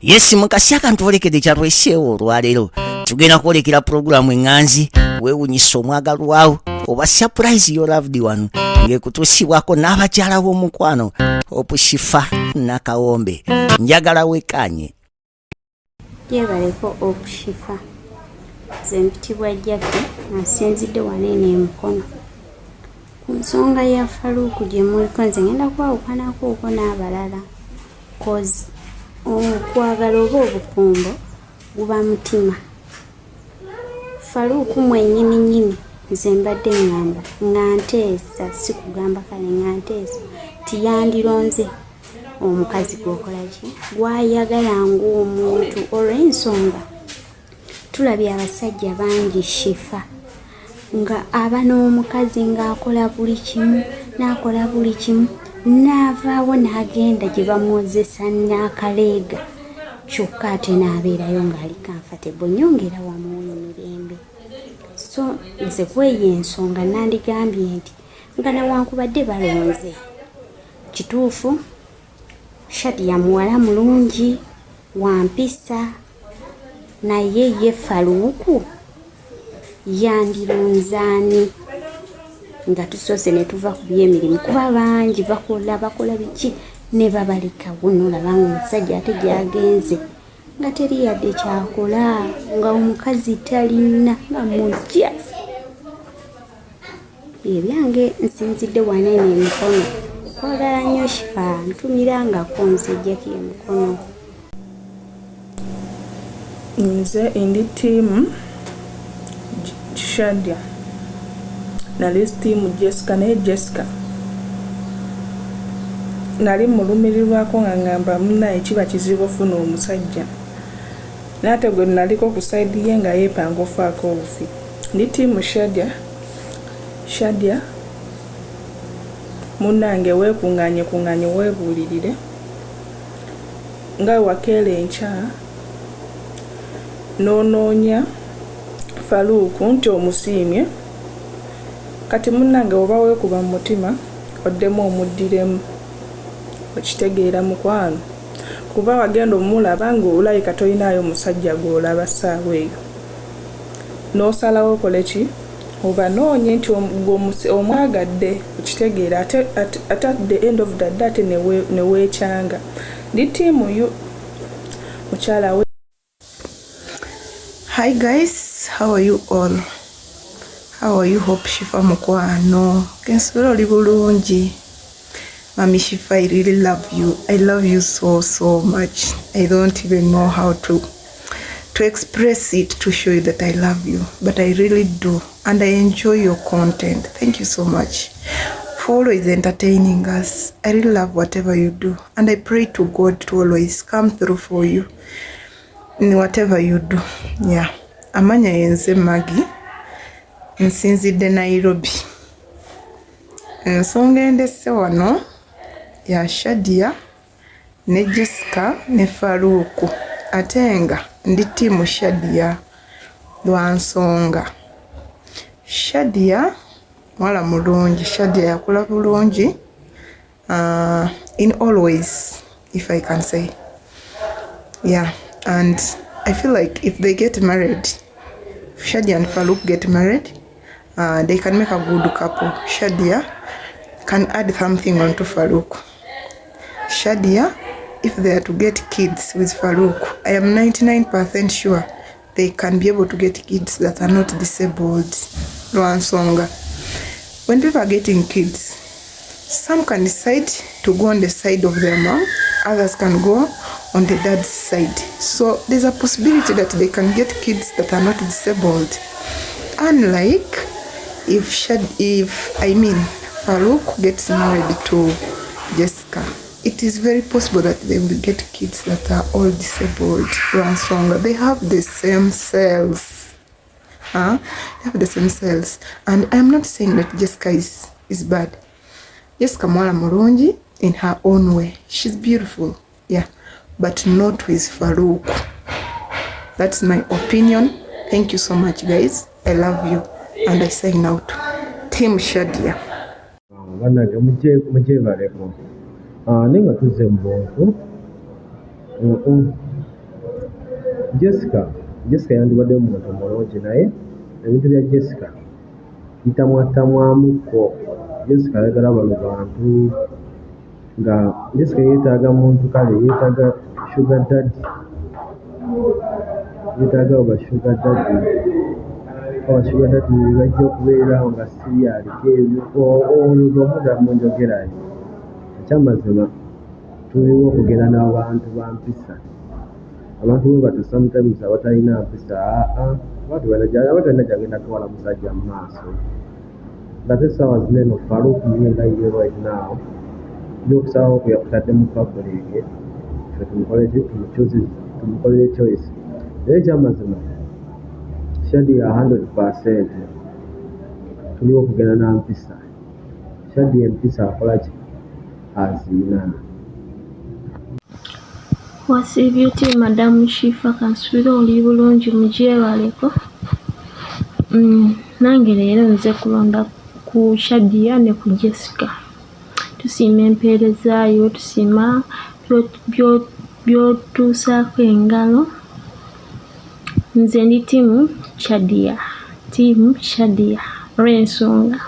Yes mukasi akantwolekede kyatweseewo olwaleero tugenda kwolekera pulogulaamu eŋŋanzi weewunyisa omwagalwawo oba surprise your loved one ng'ekutuusibwako n'abakyala b'omukwano Opushifa Nakawombe. Njagala wekkaanye. Yebaleko Opushifa nze mpitibwa Jackie asinzidde waneeno Mukono. Ku nsonga ya Faruku gye muliko nze ngenda kwawukanako okwo n'abalala cause okwagala oba obufumbo buba mutima. Faruku mwennyini nze mbadde ngamba nga nteesa, si kugamba kale nga nteesa tiyandironze omukazi gwokola ki gwayagala ng'omuntu olw'ensonga tulabye abasajja bangi Shifa nga aba n'omukazi ng'akola buli kimu n'akola buli kimu n'avaawo n'agenda gye bamwozesa n'akaleega kyokka ate n'abeerayo ng'ali comfortable nyongera wamuwa emirembe. So nze kweyo ensonga nandigambye nti nga newankubadde balonze kituufu Shadia muwala mulungi wampisa naye ye Faruku yandironzaani nga tusoose ne tuva ku by'emirimu kuba bangi bakola biki ne babaleka wuno olabanga omusajja ate gyagenze nga teri yadde kyakola nga omukazi talina nga mujja. Ebyange nsinzidde waneeno Mukono. Kwagala nnyo Shifa ntumirangako nze Jackie Mukono. Nze indi tiimu Shadia nali tiimu Jessica naye Jessica nali mulumirirwako nga ngamba munnaye kiba kizibu ofuna omusajja n'ate gwe naliko ku saidi ye nga yeepanga ofaako obufi. Ndi tiimu Shadia munnange weekuŋŋaanye weebuulirire nga wakeera enkya n'onoonya Faruku nti omusiimye kati munnange oba weekuba mu mutima oddemu omuddiremu okitegeera mukwano kuba wagenda omulaba ng'olayika tolinaayo musajja gw'olaba ssaawa eyo n'osalawo okole ki oba noonye nti omwagadde okitegeera ate at the end of the day ate neweekyanga. Ndi tiimu yo mukyala we. Hi guys, how are you all? How are you? Hope Shifa mukwano kensubira oli bulungi. Mami Shifa, I really love you. I love you so much. I don't even know how to express it to show you that I love you, but I really do, and I enjoy your content. Thank you so much for always entertaining us. I really love whatever you do, and I pray to God to always come through for you in whatever you do. Yeah, amanya yenze Maggie nsinzidde Nairobi. Ensonga endese wano ya Shadia ne Jessica ne Faruku, ate nga ndi tiimu Shadia lwa nsonga Shadia mwala mulungi. Shadia yakola bulungi in all ways, if I can say. Yeah, and I feel like if they get married, if Shadia and Faruku get married, they can make a good couple. Shadia can add something onto Faruku. Shadia, if they are to get kids with Faruku, I am 99% sure they can be able to get kids that are not disabled. Lwansonga, when people are getting kids, some can decide to go on the side of their mom, others can go on the dad's side. So there's a possibility that they can get kids that are not disabled. Unlike if Faruku gets married to Jessica, it is very possible that they will get kids that are all disabled. They have the same cells. They have the same cells. And I'm not saying that Jessica is bad. Jessica mwala mulungi in her own way. She's beautiful. Yeah. But not with Faruku. That's my opinion. Thank you so much, guys. I love you. And I sign out. Team Shadia. Nenga tuze mbongo Jessica yandibadde omuntu mulungi naye ebintu bya Jessica bitamwatamwamuko. Jessica ayagala bano bantu nga Jessica yeetaaga muntu kale yeetaaga sugar daddy, yeetaaga oba sugar daddy bajja okubeerawo nga siryaliko ebyo olwomuda munjogerayo. Ekyamazima tuliwo okugenda n'abantu bampisa. Abantu bwe bato sometimes abatalina mpisa abatalina gyagenda twala musajja mu maaso. Ngate essaawa zino eno Faruku nga ye right now n'okusalawo kwe yakutadde mu public ffe tumukolere choice. Naye ekyamazima Shadia 100% tuliwo okugenda na mpisa. Shadia empisa akola ki? Aziina. Wasiibyuti Madamu Shifa kansubira oli bulungi mugyewaleko. Nange leero nze kulonda ku Shadia ne ku Jessica. Tusiima empeerezaayo, tusiima by'otuusaako engalo. Nze ndi tiimu Shadia olw'ensonga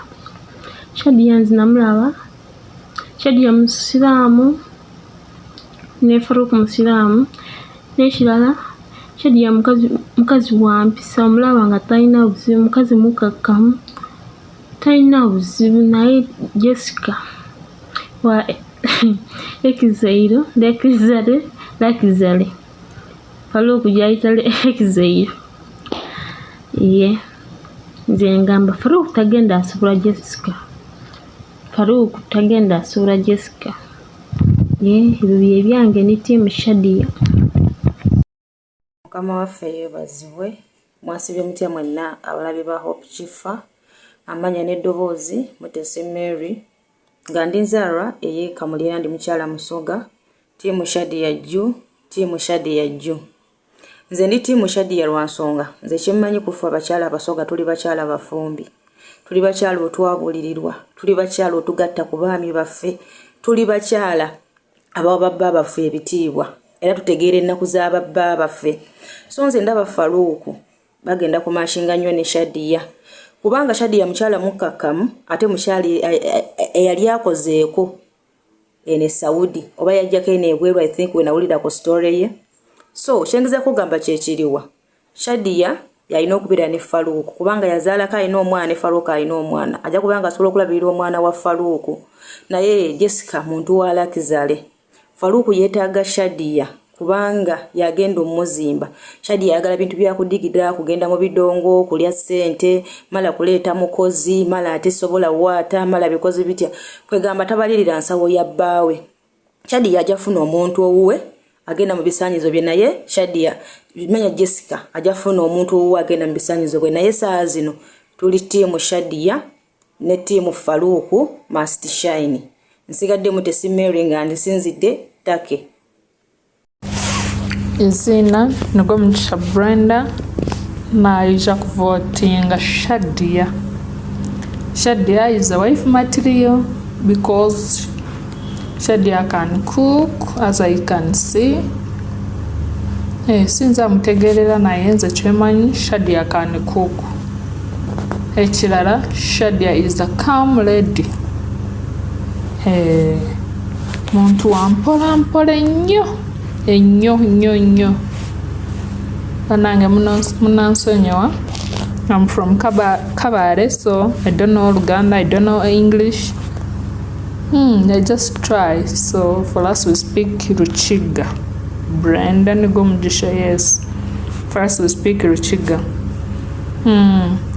Shadia nze namulaba. Shadia musiraamu ne Faruku musiraamu, n'ekirala Shadia mukazi wa mpisa, omulaba nga talina buzibu, mukazi mukakkamu talina buzibu. Naye Jessica wa ekizairo lekizale Faruku gyayita ekizairo. Nze ngamba Faruku tagenda asobola Jessica. Ebyo bye byange ne ttiimu Shadia. Mukama waffe yeebazibwe. Mwasibye mutya mwenna abalabi ba Hope Chifa. Amanya n'eddoboozi Mutesi Mary. Nga ndi nzaalwa ey'Kamulira, ndi mukyala Musoga. Ttiimu Shadia jju. Nze ndi ttiimu Shadia lwa nsonga nze kyemmanyi kufa abakyala Abasoga tuli bakyala bafumbi. Tuli bakyala otwabulirirwa. Tuli bakyala otugatta ku baami baffe. Tuli bakyala abawa babba baffe ebitiibwa. Era tutegeera ennaku z'ababba baffe. So nze ndaba Faruku bagenda kumashinga nnyo ne Shadia. Kubanga Shadia mukyala mukkakkamu ate mukyali eyali akozeeko ene Saudi oba yajjako ene ebweru I think we nawulira ku story ye. So kyengeza kugamba kyekiriwa Shadia yalina okubeera ne Faruku kubanga yazaalako alina omwana ne Faruku alina omwana. Ajja kubanga asobola okulabirira omwana wa Faruku. Naye Jessica muntu wa Lakizale. Faruku yeetaaga Shadia kubanga yagenda omuzimba. Shadia yagala bintu bya kudigidira, kugenda mu bidongo, kulya ssente, mala kuleeta mukozi, mala ate sobola waata, mala bikozi bitya. Kwegamba tabalirira nsawo ya bbaawe. Shadia ajafuna omuntu owuwe agenda mu bisaanyizo bye. Naye Shadia manya Jessica ajafuna omuntu owuwe agenda mu bisaanyizo bwe. Naye saa zino tuli ttiimu Shadia ne ttiimu Faruku must shine. Nsigadde Mutesi Mary nga ndisinzidde take. Izina nigwo Mugisha Brenda naija kuvotinga Shadia. Shadia is a wife material because Shadia can cook, as I can see. Sinza mutegerera naye nze kyemanyi Shadia can cook. Ekirala Shadia is a calm lady. Muntu wampola ennyo. Banange munansonyiwa. I'm from Kabale, so I don't know Luganda, I don't know English. I just try. So for us we speak Ruchiga. Brenda nigwo Mugisha, yes. For us we speak Ruchiga.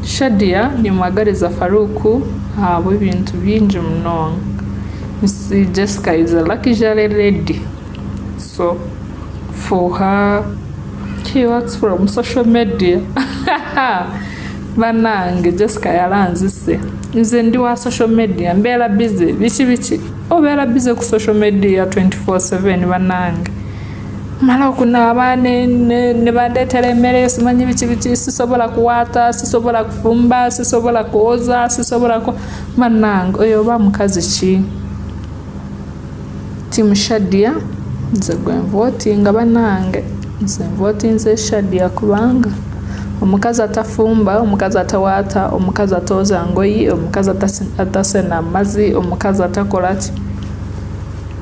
Shadia nimwagaliza Faruku abo ebintu bingi munonga. Miss Jessica is a luxury lady. So for her, she works from social media. Banange Jessica yalanzise. Nze ndi wa social media mbeera busy. Biki obeera busy ku social media 24/7 banange. Mala okunaaba ne bandeetera emmere simanyi biki sisobola kuwaata, sisobola kufumba, sisobola kwoza, sisobola banange oyo oba mukazi ki? Team Shadia nze gwe votinga banange. nze Shadia kubanga omukazi atafumba, omukazi atawaata, omukazi atooza ngoyi, omukazi atasena amazzi, omukazi atakola ki,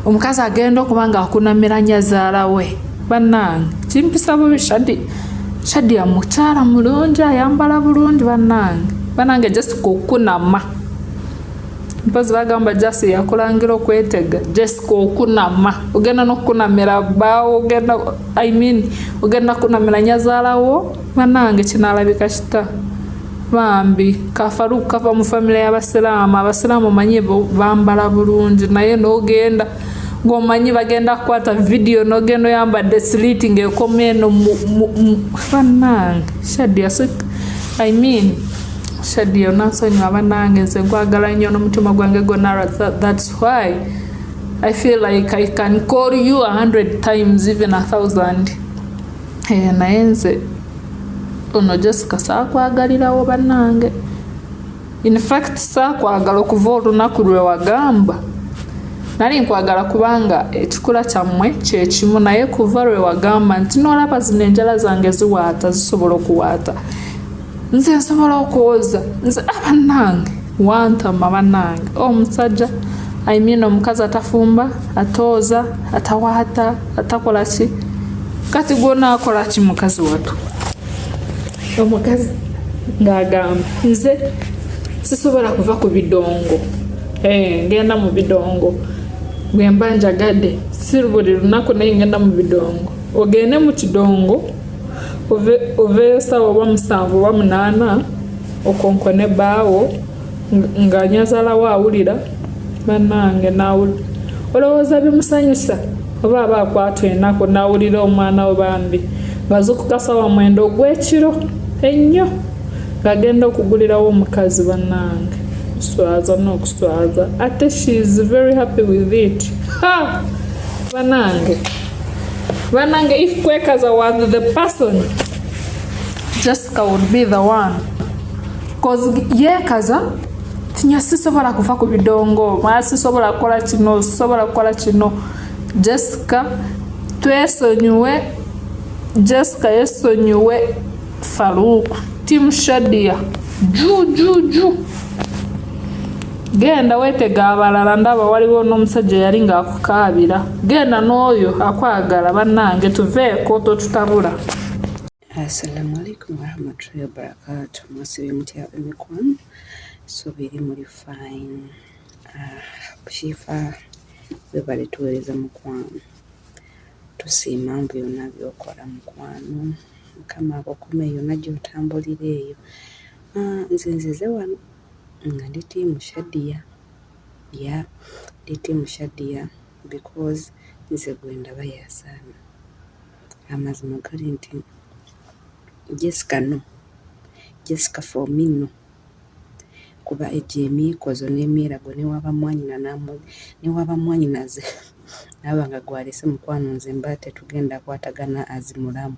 omukazi agenda okubanga akunamira nyazaala we. Bannange kimpisa bubi. Shadia mukyala mulungi, ayambala bulungi. Bannange Jessica okunama, mpozi bagamba Jasi yakulangira okwetega. Jessica okunama, ogenda n'okunamira bbaawo, ogenda kunamira nyazaala wo. Bannange kinaalabika kita bambi. Kafaruku kava mu famire y'Abasiraamu. Abasiraamu manyi bambala bulungi, naye n'ogenda ng'omanyi bagenda kukwata video n'ogenda oyambadde siliti ng'ekomye eno bannange. Shadia onansonyiwa bannange, nze nkwagala nnyo n'omutima gwange gwonna. That's why I feel like I can call you 100 times, even 1,000. Naye nze ono Jessica saakwagalirawo bannange. In fact saakwagala okuva olunaku lwe wagamba. Nali nkwagala kubanga ekikula kyammwe kyekimu, naye kuva lwe wagamba nti n'olaba zino enjala zange ziwaata, zisobola okuwaata, nze nsobola okwoza, nze bannange wantama bannange. Omusajja omukazi atafumba, atooza, atawaata, atakola ki, kati gwona akola ki mukazi wattu? Omukazi ng'agamba nze sisobola kuva ku bidongo, ngenda mu bidongo bwe mba njagadde, si buli lunaku naye ngenda mu bidongo. Ogende mu kidongo oveeyo ssaawa oba 7 oba 8 okonkone bbaawo nga nyazaalawo awulira. Bannange naawulira, olowooza bimusanyusa? Oba aba akwata ennaku naawulira omwana we bambi ng'azuukuka ssaawa 9 ogw'ekiro ennyo ng'agenda okugulirawo omukazi. Bannange kuswaza n'okuswaza, ate she is very happy with it. Bannange, if Kwekaza was the person, Jessica would be the one. Because yeekaza tinya sisobola kuva ku bidongo, maa sisobola kukola kino, sisobola kukola kino. Jessica twesonyiwe, Jessica yesonyiwe Faruku. Team Shadia ju genda weetega abalala, ndaba waliwo n'omusajja yali ng'akukaabira. Genda n'oyo akwagala. Bannange tuveeko totutabula. Assalamu alaikum warahmatullahi wabarakatuh. Mwasibe mutya emikwano, so biri muri fine. Shifa webale tuweereza mukwano, tusiima mbu yonna byokola mukwano, Mukama akukume yonna gy'otambulira eyo. Nze nzize wano nga ndi tiimu Shadia. Ndi tiimu Shadia because nze gwe ndaba yasaana. Amazima gali nti Jessica for me no. Kuba egyo emikozo n'emirago newaba mwanyinaze nabanga gwalese mukwano, nze mba tetugenda kwatagana azimulamu.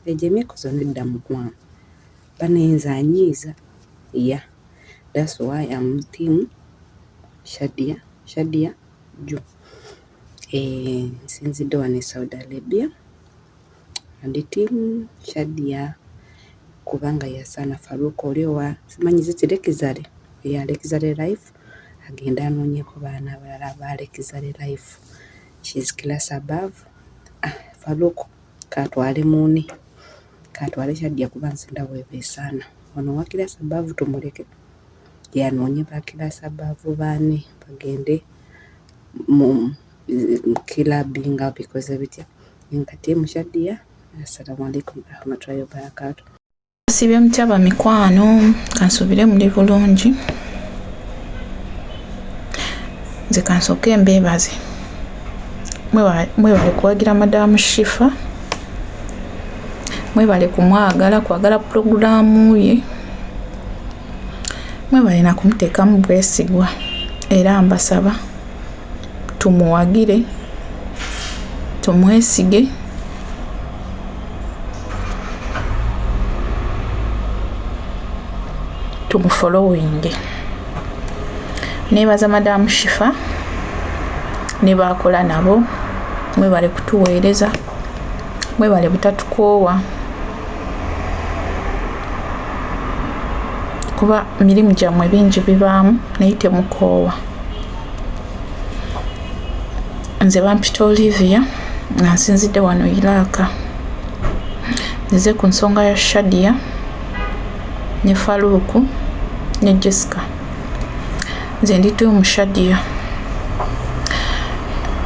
Egyo emikozo nedda mukwano, banenze anyiiza. That's why I'm team Shadia ju. Nsinzidde wano e Saudi Arabia, ndi team Shadia kubanga yasaana Faruku oliowa simanyi ziti Lekizale ya Lekizale life, agenda anoonyeko baana abalala aba Lekizale life. She's class above. Faruku katwale muuni, katwale Shadia kuba nze ndaba ebeesaana. Ono wa class above tumuleke yanoonye ba class above baane bagende mu kilabinga bikoze bitya. Nkati mu Shadia. Assalamu alaikum warahmatullahi wabarakatuh. Sibye mutya mikwano, kansubire muri bulungi. Nze kansoke mbebaze. Mwebale kuwagira Madamu Shifa. Mwebale kumwagala, kwagala programu ye. Mwebale na kumuteekamu bwesigwa. Era mbasaba tumuwagire, tumwesige. Tumufollowing. Nebaza Madamu Shifa ne bakola nabo, mwebale kutuweereza, mwebale butatukoowa kuba mirimu gyammwe bingi bibaamu naye temukoowa. Nze bampita Olivia nga nsinzidde wano Iraaka. Nze ku nsonga ya Shadia ne Faruku ne Jessica. Nze ndi ttiimu Shadia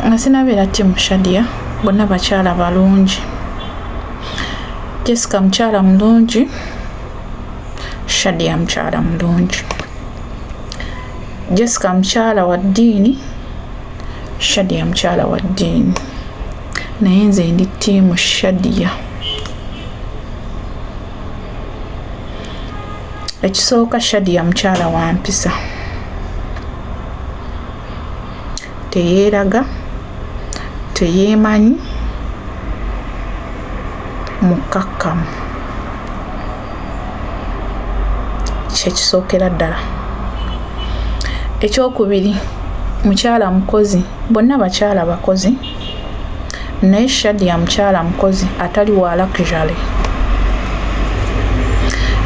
nga sinabeera ttiimu Shadia, bonna bakyala balungi. Jessica mukyala mulungi, Shadia mukyala mulungi. Jessica mukyala wa ddiini, Shadia mukyala wa ddiini. Naye nze ndi ttiimu Shadia. Ekisooka, Shadia mukyala wa mpisa, teyeeraga, teyeemanyi, mukkakkamu. Kyekisookera ddala. Ekyokubiri, mukyala mukozi, bonna bakyala bakozi, naye Shadia mukyala mukozi atali wa luxury.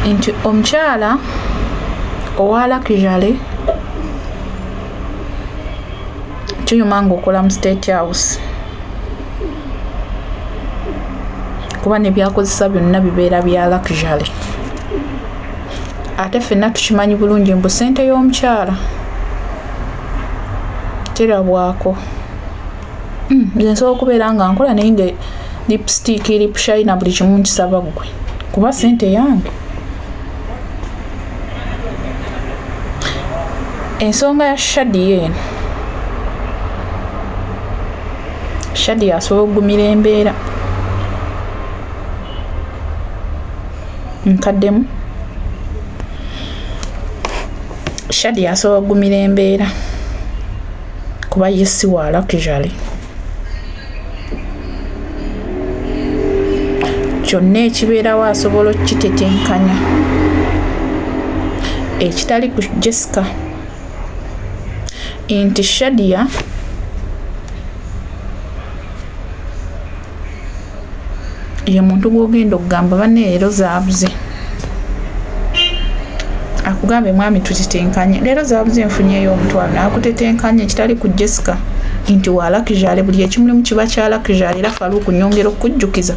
Nti omukyala owa luxury kiyuma ng'okola mu State House kuba ne byakozesa byonna bibeera bya luxury. Ate ffenna tukimanyi bulungi mbu ssente y'omukyala terabwako. Nze nsobola okubeera nga nkola naye nga lipstick, lip shiner, buli kimu nkisaba ggwe kuba ssente yange. Ensonga ya Shadia eno, Shadia asobola okugumira embeera nkaddemu. Shadia asobola okugumira embeera kuba ye si wa luxury. Kyonna ekibeerawo asobola okukitetenkanya. Ekitali ku Jessica nti Shadia ye muntu gw'ogenda okugamba banne leero zaabuze, akugambe mwami tutetenkanye, leero zaabuze nfunyeyo omutwalo, nakutetenkanya. Ekitali ku Jessica nti wa luxury, buli ekimulimu kiba kya luxury. Era Faruku nyongera okujjukiza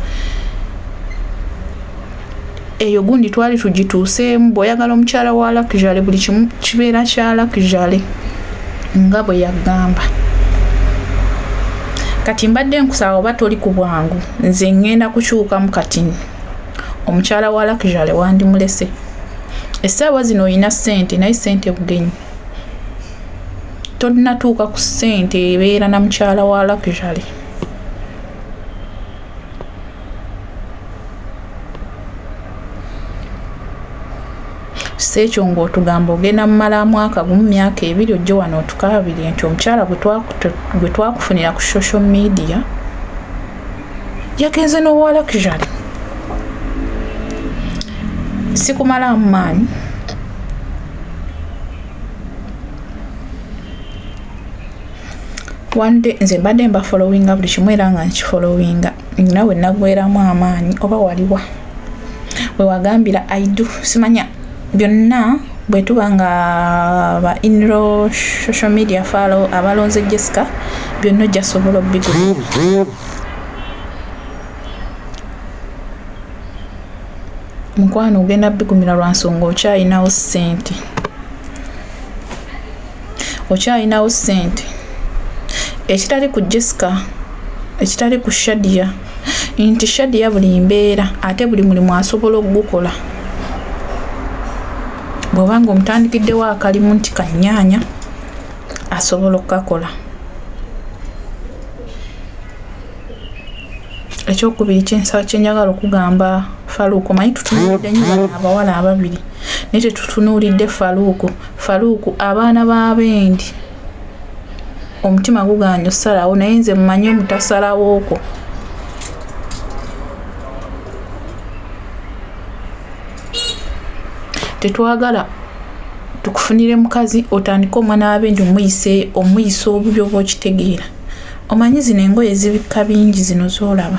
eyo gundi twali tugituuseemu. Bw'oyagala omukyala wa luxury buli kimu kibeera kya luxury nga bwe yagamba. Kati mbadde nkusaba oba toli ku bwangu, nze ngenda kukyukamu kati omukyala wa luxury wandimulese. Essaawa zino oyina ssente naye ssente bugenyi. Tolinatuuka ku ssente ebeera na mukyala wa luxury. Sekyo ng'otugamba ogenda mu mala mwaka gumu myaka 2 ojje wano otukaabire nti omukyala gwe twakufunira ku social media yagenze n'owa luxury. Sikumalamu maanyi. Wande nze mbadde mba followinga buli kimu era nga nkifollowinga. Nawe nagweramu amaanyi oba waliwa we wagambira I do simanya byonna bwe tuba nga ba inro social media follow abalonze Jessica byonna ojja sobola obbigula. Mukwano ogenda bigumira lwa nsonga okyayinawo ssente. Okyayinawo ssente. Ekitali ku Jessica, ekitali ku Shadia, nti Shadia buli mbeera ate buli mulimu asobola okugukola. Bw'obanga omutandikiddewo akalimu nti kanyaanya asobola okukakola. Ekyokubiri kyenjagala okugamba Faruku, manyi tutunuulidde nnyo abawala ababiri naye tetutunuulidde Faruku. Faruku abaana b'abendi omutima guganya osalawo, naye nze mmanyi omutasalawooko. Tetwagala tukufunire mukazi otandika omwana w'abendi omuyise obubi oba okitegeera. Omanyi zino engoye zibikka bingi zino z'olaba.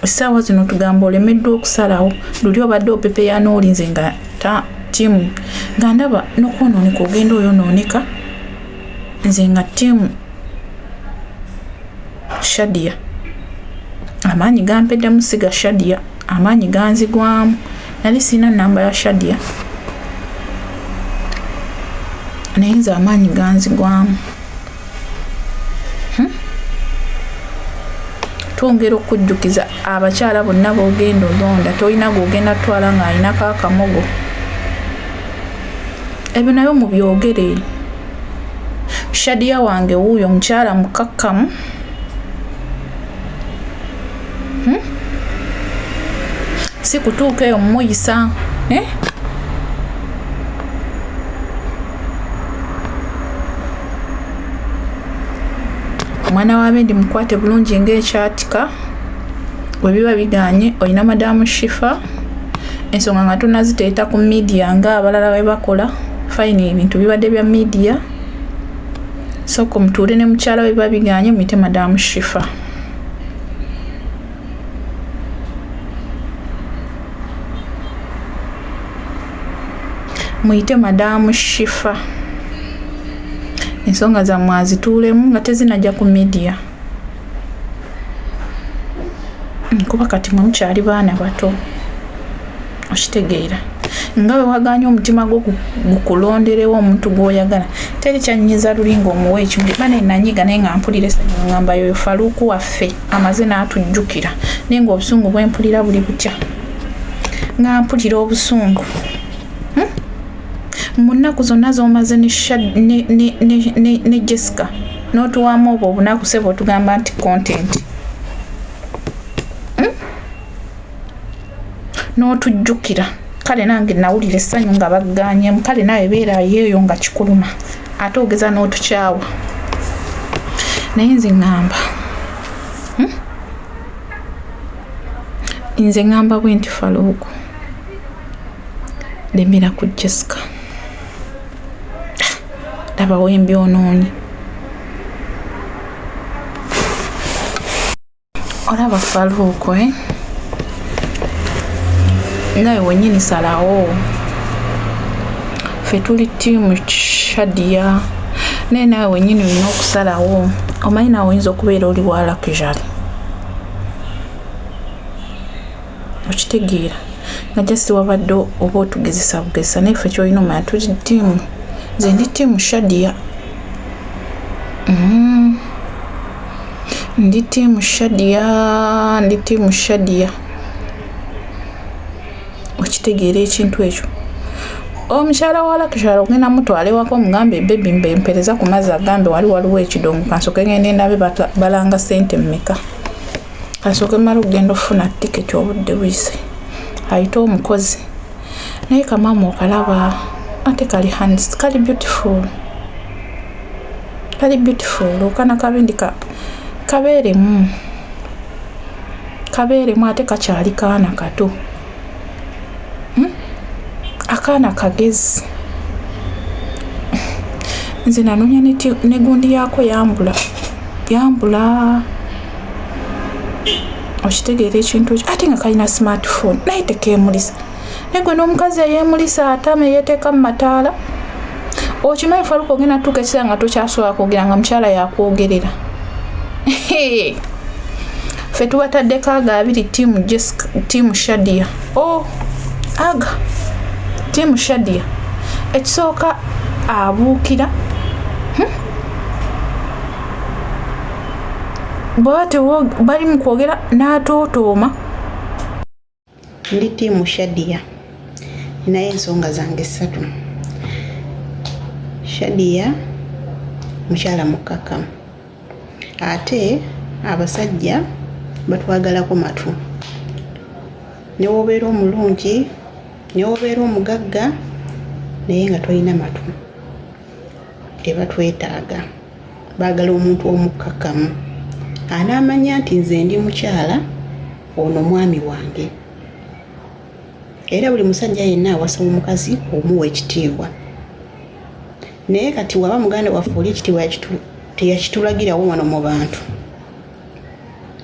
essaawa zino tugamba olemeddwa okusalawo luli obadde opepeya n'olinze nga tiimu nga ndaba n'okwonooneka ogenda oyonooneka nze nga tiimu Shadia amaanyi gampeddemu siga Shadia amaanyi ganzigwamu nali sina namba ya Shadia naye nze amaanyi ganzigwamu twongera okujjukiza abakyala bonna boogenda olonda tolina gogenda twala ng'alinako akamogo ebyo nabyo mubyogere Shadia wange wuuyo mukyala mukakkamu si kutuuka eyo mumuyisa omwana wa Bendi mukwate bulungi ng'ekyatika bwe biba biganye olina madamu Shifa ensonga nga tunaziteeta ku media nga abalala bwe bakola fine ebintu bibadde bya media soko mutuule ne mukyala we biba biganye muyite madamu Shifa muyite madamu Shifa ensonga zammwe azituulemu nga tezinajja ku media kuba kati mwe mukyali baana bato okitegeera nga bwe waganye omutima gwo gukulonderewo omuntu gw'oyagala teri kyanyiza lulinga omuwa ekimuli bane nanyiga naye nga mpulira essanyu ngamba yoyo Faluuku waffe amaze n'atujjukira naye nga obusungu bwe mpulira buli butya nga mpulira obusungu mu nnaku zonna z'omaze ne Jessica n'otuwamu obwo obunaku sebo otugamba nti content n'otujjukira kale nange nawulira essanyu nga bagganyemu kale nawe beerayo eyo nga kikuluma ate ogeza n'otukyawa naye nze ŋŋamba nze ŋŋamba bwe nti Faluuku lemera ku Jessica laba wembyonoonyi olaba Faluuku nawe wennyini salawo ffe tuli tiimu Shadia naye nawe wennyini olina okusalawo omanyi nawe oyinza okubeera oli wa Luxury okitegeera nga just wabadde oba otugezesa bugezesa naye ffe kyolina omanya tuli tiimu nze ndi tiimu Shadia ndi tiimu Shadia okitegeera ekintu ekyo omukyala wa Luxury ogenda mutwalewako omugambe bebi mbempereza ku mazzi agambe waliwo ekidongo kansooke ngende ndabe balanga ssente mmeka kansooke mala okugenda ofuna tiketi obudde buyise ayite omukozi naye kamaama okalaba ate kali hands kali beautiful okana kabindi kabeeremu ate kakyali kaana kato akaana kagezi nze nanoonya ne gundi yaako yambula okitegeera ekintu ekyo ate nga kalina smartphone naye tekeemulisa naye gwe n'omukazi eyeemulisa atame yeeteeka mu mataala okimanyi Faluuku ogenda tuuka ekiseera nga tokyasobola kwogera nga mukyala yakwogerera ffe tubataddeko aga abiri tiimu Shadia aga tiimu Shadia ekisooka abuukira bwaba bali mu kwogera n'atootooma ndi tiimu Shadia naye ensonga zange 3 Shadia mukyala mukkakkamu ate abasajja batwagalako matu ne wobeera omulungi ne wobeera omugagga naye nga tolina matu tebatwetaaga baagala omuntu omukkakkamu anaamanya nti nze ndi mukyala ono mwami wange era buli musajja yenna awasa omukazi omuwa ekitiibwa naye kati waba muganda waffe oli ekitiibwa teyakitulagirawo wano mu bantu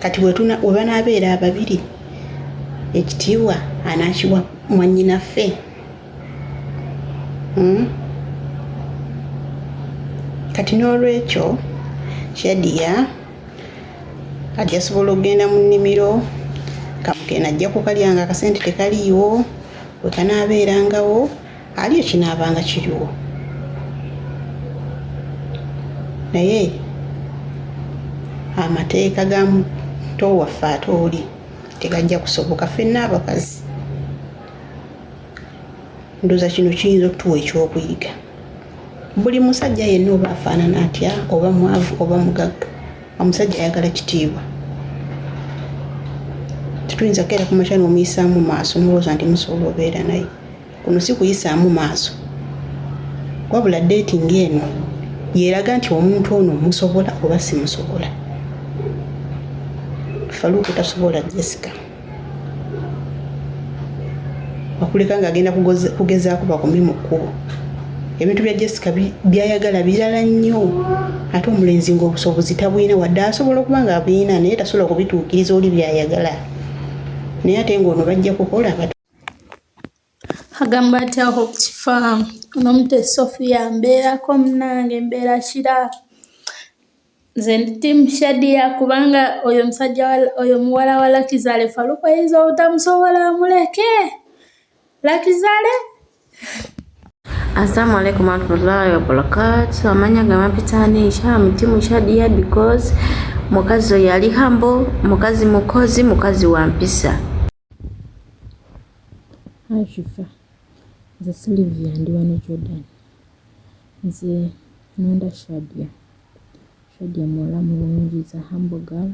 kati we banaabeera ababiri ekitiibwa anaakiwa mwannyinaffe. Kati n'olwekyo Shadia kati asobola okugenda mu nnimiro kamukena ajja kukalyanga akasente tekaliiwo we kanaabeerangawo aliyo kinaabanga kiriwo naye amateeka ga muto waffe ate oli tegajja kusoboka ffenna abakazi. Ndowooza kino kiyinza okutuwa ekyokuyiga. Buli musajja yenna oba afaanana atya oba mwavu oba mugagga omusajja ayagala kitiibwa. Tetuyinza kukeera ku makya n'omuyisaamu maaso n'olowooza nti musobola obeera naye. Kuno si kuyisaamu maaso wabula dating eno yeeraga nti omuntu ono musobola oba si musobola. Faluku tasobola Jessica wakuleka ng'agenda kugezaako bakumi mu kkubo. Ebintu bya Jessica byayagala birala nnyo ate omulenzi ng'obusobozi tabulina wadde asobola okuba nga abulina naye tasobola kubituukiriza oli byayagala naye ate ng'ono bajja kukola agamba atya Hope Chifa ono mute Sofia mbeerako munange mbeera kira nze ndi Team Shadia kubanga oyo musajja oyo muwala wa Lakizale Faluku ayinza obutamusobola amuleke Lakizale. Assalamu alaikum warahmatullahi wabarakatuh. Amanya gamapitanisha mu Team Shadia because mukazi oyo yali humble, mukazi mukozi, mukazi wa mpisa. Hi Shifa. Nze Sylvia ndi wano Jordan. Nze nonda Shadia. Shadia muwala mulungi is a humble girl.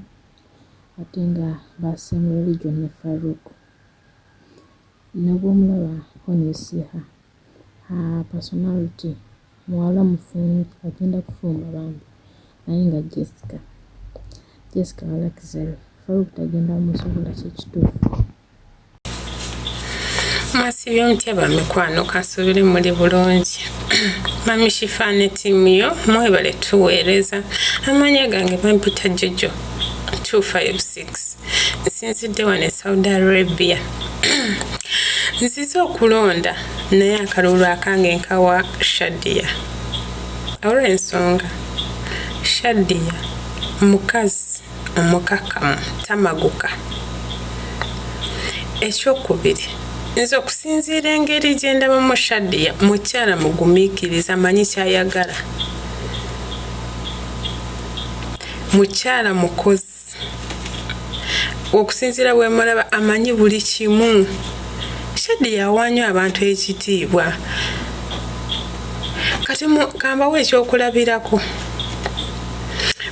Ate nga ba same religion ne Faruku. Nabwomulaba when you see her. Her personality. Muwala mufunyi agenda kufumba bambi. Naye nga Jessica Lakizale. Faruku tagenda musobola kyekituufu. Masibye omutyaba mikwano kasubire muli bulungi. Mami Shifa ne tiimu yo mwebale tuweereza. Amanya gange bampita Jojo 256. Nsinzidde wano e Saudi Arabia. Nzize okulonda naye akalulu akange nkawa Shadia. Olw'ensonga Shadia mukazi omukakamu tamaguka. Ekyokubiri nze okusinziira engeri gye ndabamu Shadia mukyala mugumiikiriza amanyi kyayagala. Mukyala mukozi okusinziira bwe mulaba amanyi buli kimu. Shadia awaanyo abantu ekitiibwa. Kati kambawo ekyokulabirako.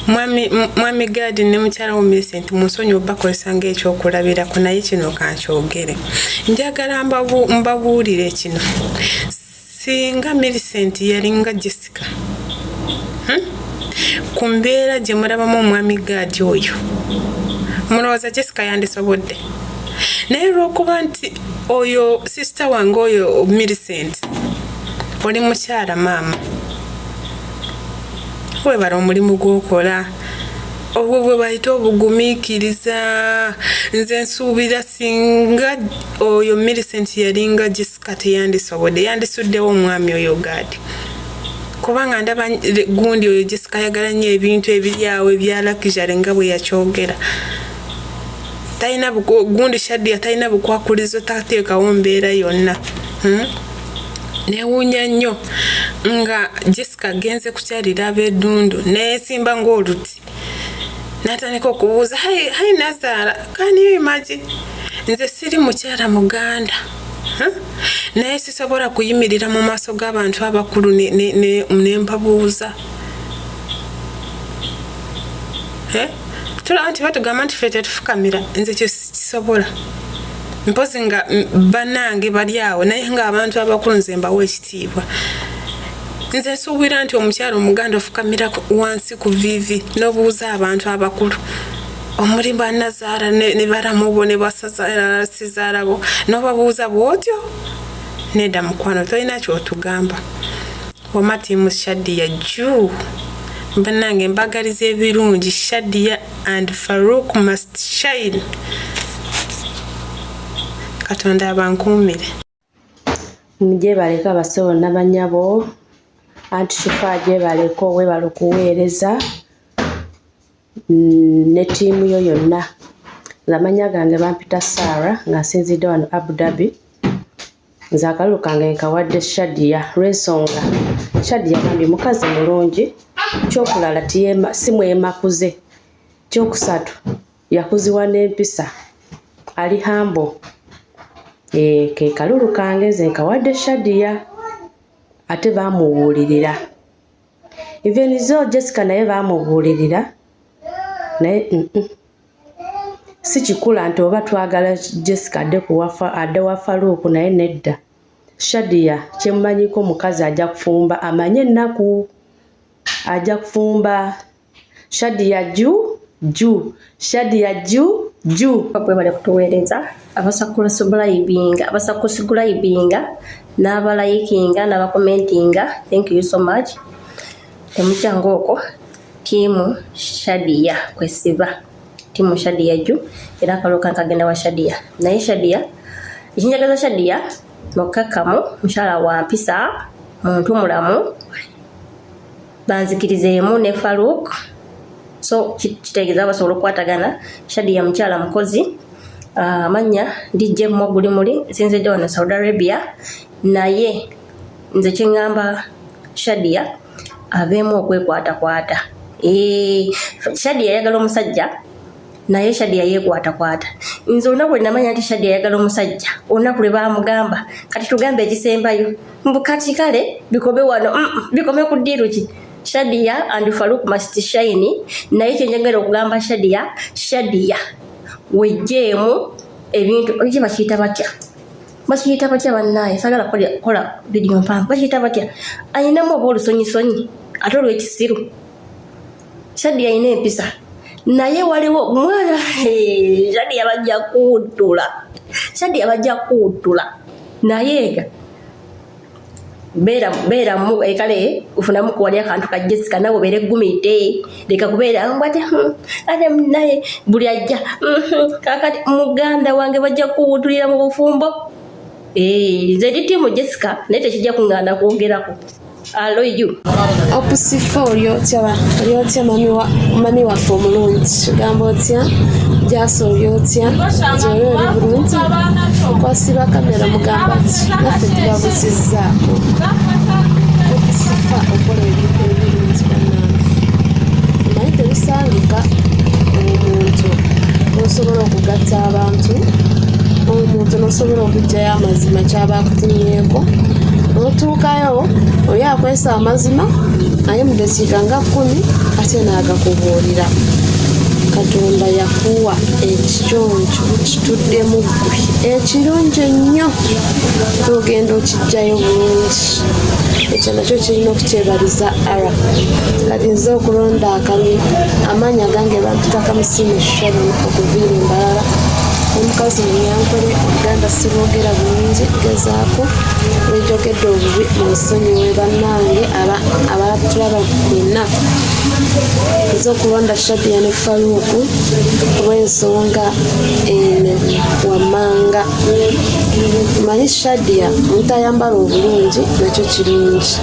Mwami Gadi ne mukyala wo Millicent munsonyi obakozesa ng'ekyokulabirako naye kino kankyogere. Njagala mbabuulire kino. Singa Millicent yalinga Jessica. Ku mbeera gye mulabamu omwami Gadi oyo. Mulowooza Jessica yandisobodde. Naye lw'okuba nti oyo sister wange oyo Millicent oli mukyala maama. Webala omulimu gw'okola. Obwo bwe bayita obugumiikiriza. Nze nsuubira singa oyo Millicent yalinga Jessica teyandisobodde. Yandisuddewo omwami oyo Gadi. Kubanga ndaba gundi oyo Jessica yagala nnyo ebintu ebiri awo ebya Lakizale nga bwe yakyogera. Talina gundi Shadia talina bukwakulizo tateekawo mbeera yonna. Newuunya nnyo nga Jessica genze kukyalira ab'eddundu neesimba ng'oluti. N'atandika okubuuza hai Nazara can you imagine nze siri mukyala Muganda. Naye sisobola kuyimirira mu maaso g'abantu abakulu ne mpabuuza. Tulaba nti batugamba nti ffe tetufukamira nze kyo kisobola. Mpozi nga banange bali awo naye ng'abantu abakulu nze mbawa ekitiibwa. Nze nsuubira nti omukyala Omuganda ofukamira wansi ku vivi n'obuuza abantu abakulu. Omuli Banazaara ne baramu bo ne Basizaala bo n'obabuuza bw'otyo. Nedda mukwano tolina ky'otugamba. Wama Team Shadia juu Bannange mbagaliza ebirungi. Shadia and Farouk must shine. Katonda abankuumire. Muje baleka abasawo n'abanyabo anti kifaje baleko we balikuweereza ne tiimu yo yonna. Lamanya gange bampita Sarah nga nsinzidde wano Abu Dhabi. Nze akalulu kange nkawadde Shadia lw'ensonga Shadia gambye mukazi mulungi, kyokulala si mwemakuze, kyokusatu yakuzibwa n'empisa, ali humble. Ke kalulu kange nze nkawadde Shadia ate baamubuulirira. Even zo Jessica naye baamubuulirira naye si kikula nti oba twagala Jessica adde wa Farouk naye nedda. Shadia kyemmanyiko mukazi ajja kufumba, amanye ennaku ajja kufumba. Shadia ju Shadia ju bakwe bali kutuweereza abasakusubscribinga n'abalayikinga n'abakomentinga. Thank you so much. Temukyanga okwo tiimu Shadia kwesiba. Timu Shadia ju era akaloka nkagenda wa Shadia naye Shadia ekinjagaza Shadia mukakamu mukyala wa mpisa muntu mulamu banzikirizeemu ne Farouk so kitegeeza basobola okukwatagana. Shadia mukyala mukozi amanya DJ Moguli muli nsinzidde wano Saudi Arabia naye nze kyengamba Shadia aveemu okwekwatakwata. Shadia yagala omusajja naye Shadia yeekwatakwata. Nze olunaku lwe namanya nti Shadia yagala omusajja olunaku lwe baamugamba kati tugambe ekisembayo mbukati kale bikome wano bikome ku ddiiru ki Shadia and Farouk must shine. Naye kyenjagala okugamba Shadia wejjeemu ebintu oki bakiyita batya bannaye sagala kola video mpanvu bakiyita batya ayinamu oba olusonyisonyi ate olw'ekisiru. Shadia ayina empisa naye waliwo mwana Shadia bajja kuutula naye beera mu ekale ufunamu kuwali akantu ka Jessica nawe beere gumite leka kubeera mbate ate naye buli ajja kakati muganda wange bajja kuwutulira mu bufumbo. Zedi timu Jessica naye tekijja kuŋŋaana kwongerako. Alo you opusifa olyotya mami waffe omulungi gamba otya jaso olyotya gyoli oli bulungi kwasiba kamera mugamba ki naffe tubabuzizzaako opusifa okola ebintu ebirungi bannange naye tebisangika omuntu nosobola okugatta abantu omuntu nosobola okugjayo amazima kyaba akutumyeko otuukayo oli akwesa amazima naye mu dakiika nga 10 ate n'agakubuulira. Katonda yakuwa ekiyonjo kituddemu ggwe ekirungi ennyo ogenda okijjayo bulungi. Ekyo nakyo kirina okukyebaliza ara kati nze okulonda akami amaanyi agange bampita Kamusiime Sharon okuviira Embalala. Omukazi munyankole Uganda siboogera bulungi gezaako wejogedde obubi munsonyiwe bannange abatulaba mwenna. Nze okulonda Shadia ne Farouk olw'ensonga eno wammanga. Manyi Shadia omuntu ayambala obulungi nakyo kirungi.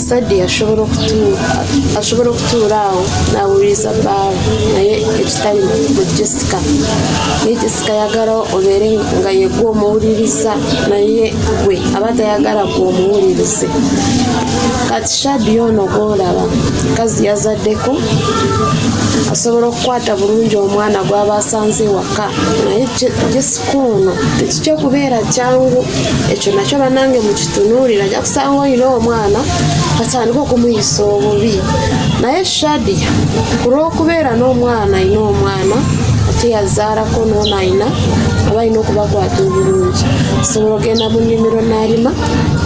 Shadia asobola okutuula awo n'awuliriza bbaawe naye ekitali mu Jessica. Naye Jessica yagala obeere nga yegwe omuwuliriza naye gwe aba tayagala gwe omuwulirize. Kati Shadia ono gw'olaba kazi yazaddeko asobola okukwata bulungi omwana gw'aba asanze ewaka naye Jessica ono tekikyokubeera kyangu. Ekyo nakyo bannange mukitunuulira ajja kusanga olina omwana atandika okumuyisa obubi naye Shadia ku lw'okubeera n'omwana ayina omwana ate ate yazaalako n'onaayina aba alina okubakwata obulungi. Asobola okugenda mu nnimiro n'alima,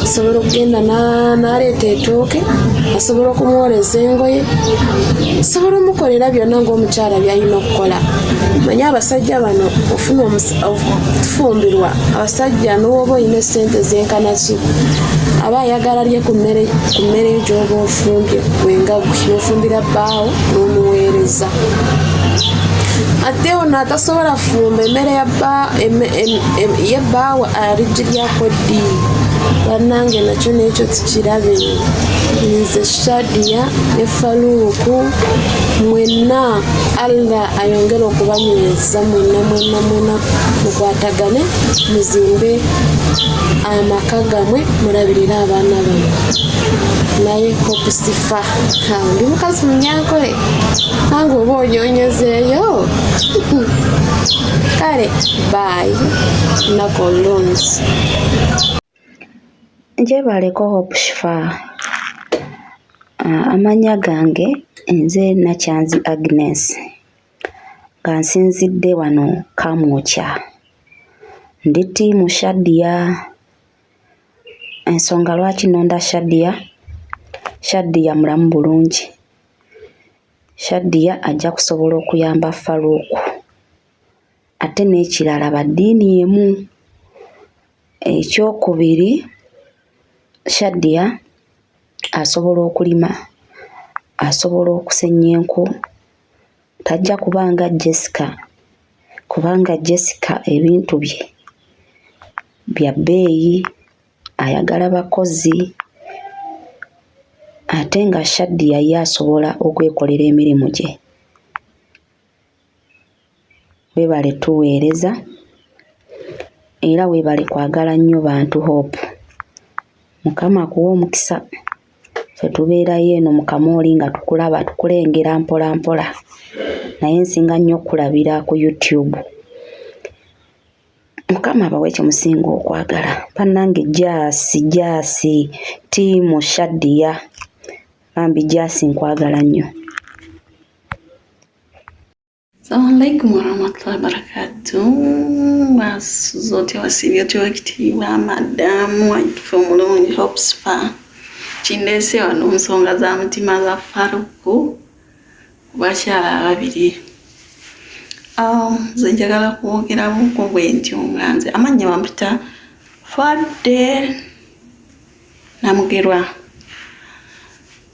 asobola okugenda n'aleeta ettooke, asobola okumwoleza engoye, asobola omukolera byonna ng'omukyala by'alina okukola. Manye abasajja bano ofuna okufumbirwa, abasajja n'oba olina essente z'enkanaki aba ayagala lye ku mmere gy'oba ofumbye wenga n'ofumbira bbaawo n'omuweereza. Ate ono atasobola fumba emmere y'ebbaawo aligiryako ddi? Bannange nakyo n'ekyo tukirabe. Nze Shadia ne Faruku mwenna Allah ayongera okubanyweza mwenna mukwatagane muzimbe amaka gamwe mulabirire abaana bano. Naye Hope Sifa ndi mukazi munyankole nange oba onyonyezeeyo. Kale bye nako olungi. Njebaleko Hope Sifa. Amanya gange nze Nakyanzi Agnes nga nsinzidde wano Kamwokya. Ndi ttiimu Shadia. Ensonga lwaki nonda Shadia mulamu bulungi. Shadia ajja kusobola okuyamba Faruku. Ate n'ekirala baddiini emu. Ekyokubiri, Shadia asobola okulima, asobola okusenya enku, tajja kubanga Jessica, kubanga Jessica ebintu bye bya bbeeyi, ayagala bakozi. Ate nga Shadia ye asobola okwekolera emirimu gye. Weebale tuweereza era weebale kwagala nnyo bantu Hope. Mukama akuwa omukisa. Ffe tubeerayo eno mu Kamooli nga tukulaba tukulengera mpola mpola. Naye nsinga nnyo okulabira ku YouTube. Mukama abawe kye musinga okwagala. Bannange Jaasi ttiimu Shadia. Bambi Jaasi nkwagala nnyo. Assalamu alaikum warahmatullahi wabarakatuh. Zote wasibyo ekitiibwa madamu waife omulungi Hope Sifa. Kindeese wano nsonga za mutima za Faruku ku bakyala ababiri. Nze njagala kwogeramu bwe ntyo nga nze amannya bampita Fadde Namugerwa.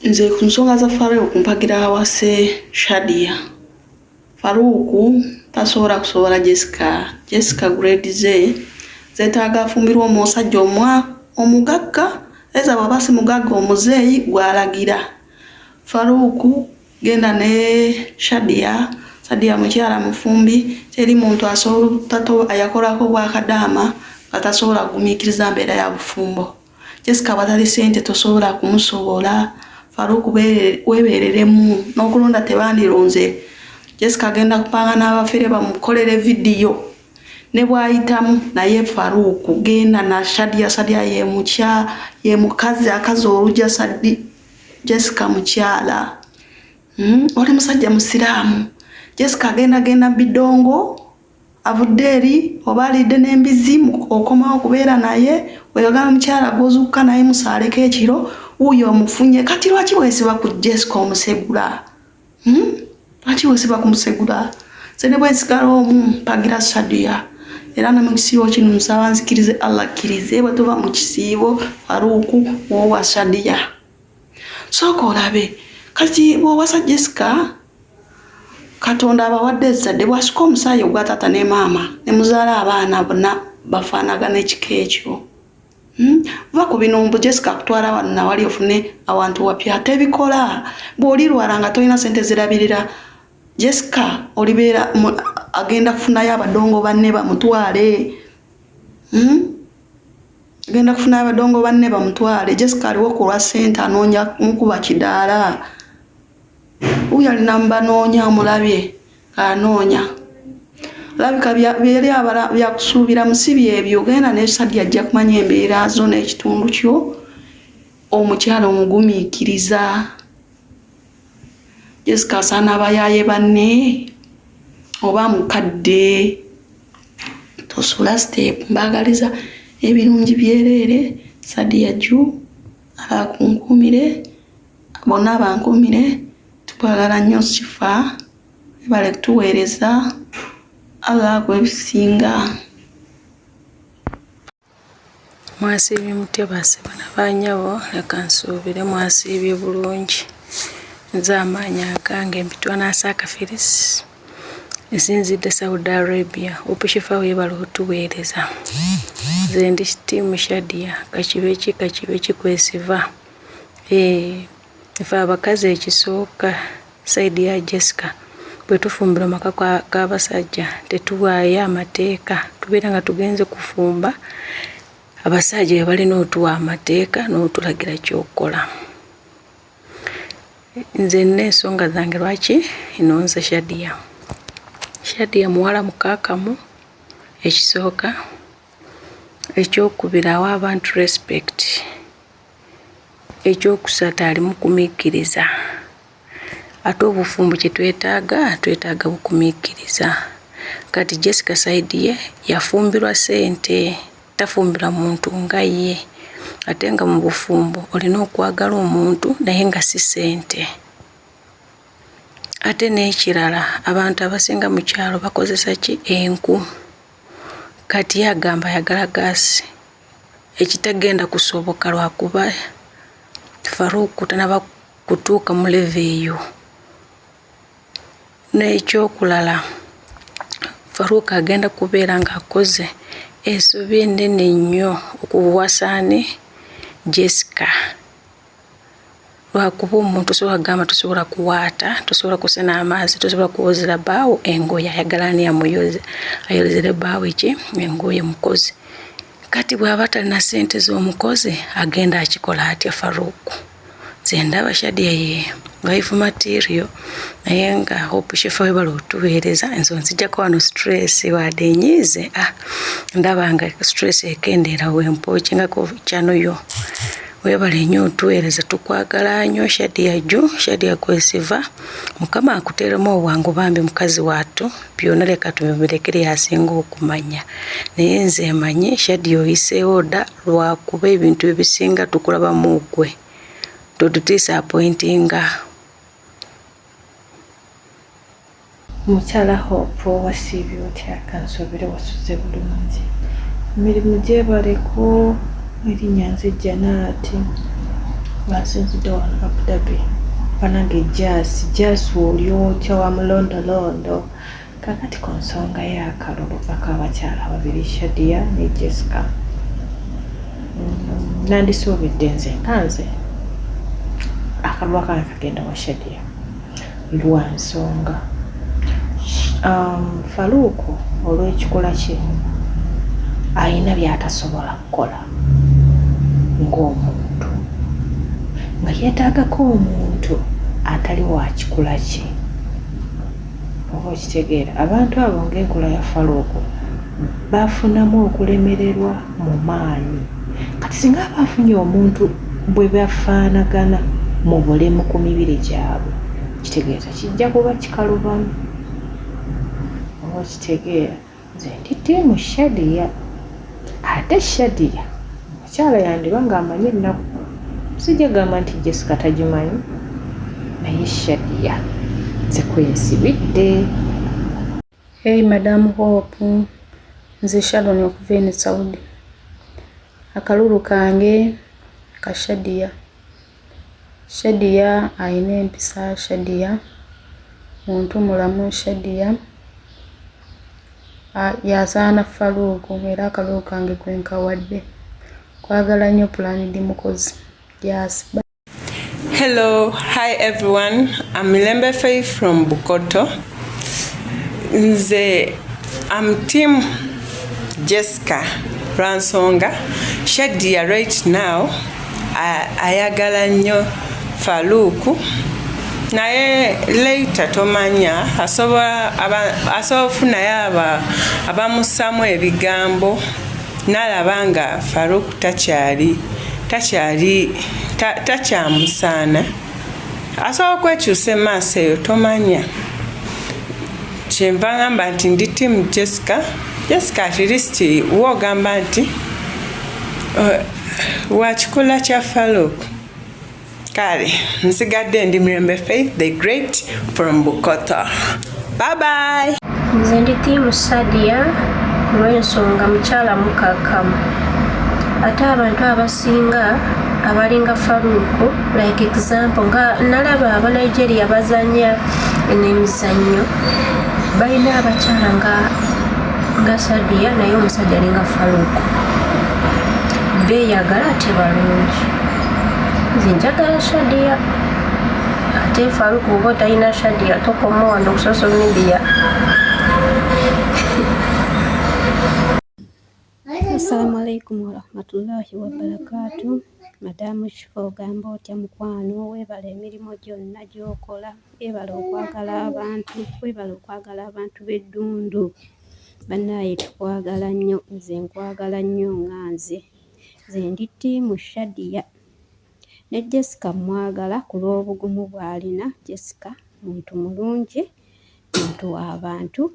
Nze ku nsonga za Faruku mpagira awase Shadia. Faruku tasobola kusobola Jessica grade zetaaga afumbirwa omusajja omugagga eza babasi mugagga omuzeeyi gwalagira. Faruku genda ne Shadia mukyala mufumbi teri muntu asobola ayakolako bwakadaama atasobola kugumiikiriza mbeera ya bufumbo. Jessica batali sente tosobola kumusobola. Faruku weebereremu n'okulonda tebandironze. Jessica agenda kupanga n'abafere bamukolere vidiyo ne bwayitamu naye Faruku genda na Shadia ye mukazi akazi olujja Jessica mukyala. Oli musajja musiraamu. Jessica genda bidongo avudde eri oba alidde n'embizi okomawo okubeera naye weyagala mukyala gozuuka naye musaaleko ekiro uyo omufunye. Kati lwaki weesiba ku Jessica omusegula? Lwaki weesiba ku musegula? Nze ne bwensigala omu mpagira Shadia era ne mu kisiibo kino nsaba nzikirize Allah akkirize bwe tuva mu kisiibo Faruku wowa Shadia. Sooka olabe kati bw'owasa Jessica Katonda abawadde ezzadde bw'asuka omusaayi ogwa taata ne maama ne muzaala abaana bonna bafaanagana ekika ekyo. Va ku bino mbu Jessica akutwala wano nawali ofune awantu wapya tebikola. Bw'olirwala nga tolina sente zirabirira Jessica olibeera agenda kufunayo abadongo banne bamutwale. Agenda kufunayo abadongo banne bamutwale. Jessica aliwo kulwa sente anoonya nkuba kidaala. Uyo alina mbanoonya omulabye anoonya. Labika byali byakusuubira musibi ebyo genda ne Shadia ajja kumanya embeera zo n'ekitundu kyo omukyala omugumiikiriza. Jessica asaana abayaaye banne oba mukadde tosula step mbagaliza ebirungi byereere Sadia Ju abakunkumire bonna abankumire tukwagala nnyo Sifa ebale kutuweereza abagwe ebisinga. Mwasiibye mutya baasibana banyabo leka nsuubire mwasiibye bulungi. Nze amaanyi agange mpitwa Nasaaka Phyllis nsinzidde Saudi Arabia. Opushifa weebale okutuweereza. Nze ndi ttiimu Shadia kakibe kikwesiva. Ife abakazi ekisooka saidi ya Jessica bwe tufumbira maka k'abasajja tetuwaayo amateeka tubeera nga tugenze kufumba abasajja balina otuwa amateeka n'otulagira ky'okola. Nze n'ensonga zange lwaki inonze Shadia muwala mukaakamu ekisooka ekyokubiri awa abantu respect ekyokusatu ali mu kumiikiriza ate obufumbo kye twetaaga bukumiikiriza. Kati Jessica saidi ye yafumbirwa sente tafumbira muntu nga ye ate nga mu bufumbo olina okwagala omuntu naye nga si sente. Ate n'ekirala abantu abasinga mu kyalo bakozesa ki enku. Kati yagamba yagala gaasi ekitagenda kusoboka lwakuba Faruku tanaba kutuuka mu leve eyo. N'ekyokulala Faruku agenda kubeera ng'akoze ensobi ennene nnyo okuwasaani Jessica. Lwakuba omuntu osobola kugamba tosobola kuwaata, tosobola kusena amazzi, tosobola kuwozera bbaawo engoye ayagala ani ayolezere bbaawo engoye mukozi. Kati bw'aba talina ssente z'omukozi agenda akikola atya Faruku. Nze ndaba Shadia ye wife material naye nga Opushifa weebale otuweereza. Nze nzijjako wano stress wadde enyiize ndaba nga stress ekendeera wempookyingako channel yo. Weebale nnyo otuweereza tukwagala nnyo Shadia Ju Shadia kwesiva. Mukama akuteeremu obwangu bambi mukazi wattu byonna leka tubirekere yasinga okumanya. Naye nze mmanyi Shadia oyiseewo dda lwakuba ebintu ebisinga tukulabamu ggwe todisappointinga. Mukyala Hope wasiibye otya kansobere wasuze bulungi. Emirimu gyebaleko erinnya nze Janaati basinzidde wano Abu Dhabi banange Jaasi oli otya wa mulondolondo. Kakati ku nsonga y'akalulu ak'abakyala ababiri Shadia ne Jessica nandisuubidde nze nkanze akalulu akange kagenda wa Shadia lwa nsonga Faruku olw'ekikola kye ayina by'atasobola kukola ng'omuntu nga yeetaagako omuntu atali wa kikula kye. Oba okitegeera abantu abo ng'enkola ya Faruku bafunamu okulemererwa mu maanyi. Kati singa bafunye omuntu bwe bafaanagana mu bulemu ku mibiri gyabwe kitegeeza kijja kuba kikalubamu. Oba okitegeera nze ndi ttiimu Shadia ate Shadia mukyala yandiba ng'amanyi ennaku sijja gamba nti Jessica tagimanyi naye Shadia nze kwensibidde. Hey Madam Hope nze Sharon okuva eno Saudi. Akalulu kange ka Shadia ayina empisa. Shadia muntu mulamu. Shadia yazaana Faruku era akalulu kange kwenkawadde. Kwagala nnyo Planid mukozi. Yes. Hello, hi everyone. I'm Milembe Faith from Bukoto. I'm team Jessica Ransonga. Shadia right now ayagala nnyo Faruku naye later tomanya asobola ofunayo abamussamu ebigambo n'alaba nga Faruku takyamusaana asobola okwekyusa emaaso eyo tomanya kyenva ngamba nti ndi tiimu Jessica at least woogamba nti wakikola kya Farouk. Kale nsigadde ndi Mirembe Faith the Great from Bukota. Bye bye. Nze ndi tiimu Shadia olw'ensonga mukyala mukakamu ate abantu abasinga abalinga Faruku like example nga nalaba aba Nigeria bazanya n'emizannyo balina abakyala nga Shadia naye omusajja alinga Faruku beeyagala ate balungi. Nze njagala Shadia ate Faruku oba talina Shadia tokoma wano ku social media. Assalamu alaikum warahmatullahi wabarakatuh. Madamu Shifa ogamba otya mukwano, weebala emirimu gyonna gy'okola, weebala okwagala abantu b'eddundu. Bannaaye tukwagala nnyo, nze nkwagala nnyo nga nze ndi tiimu Shadia. Ne Jessica mwagala ku lw'obugumu bw'alina. Jessica muntu mulungi, muntu w'abantu,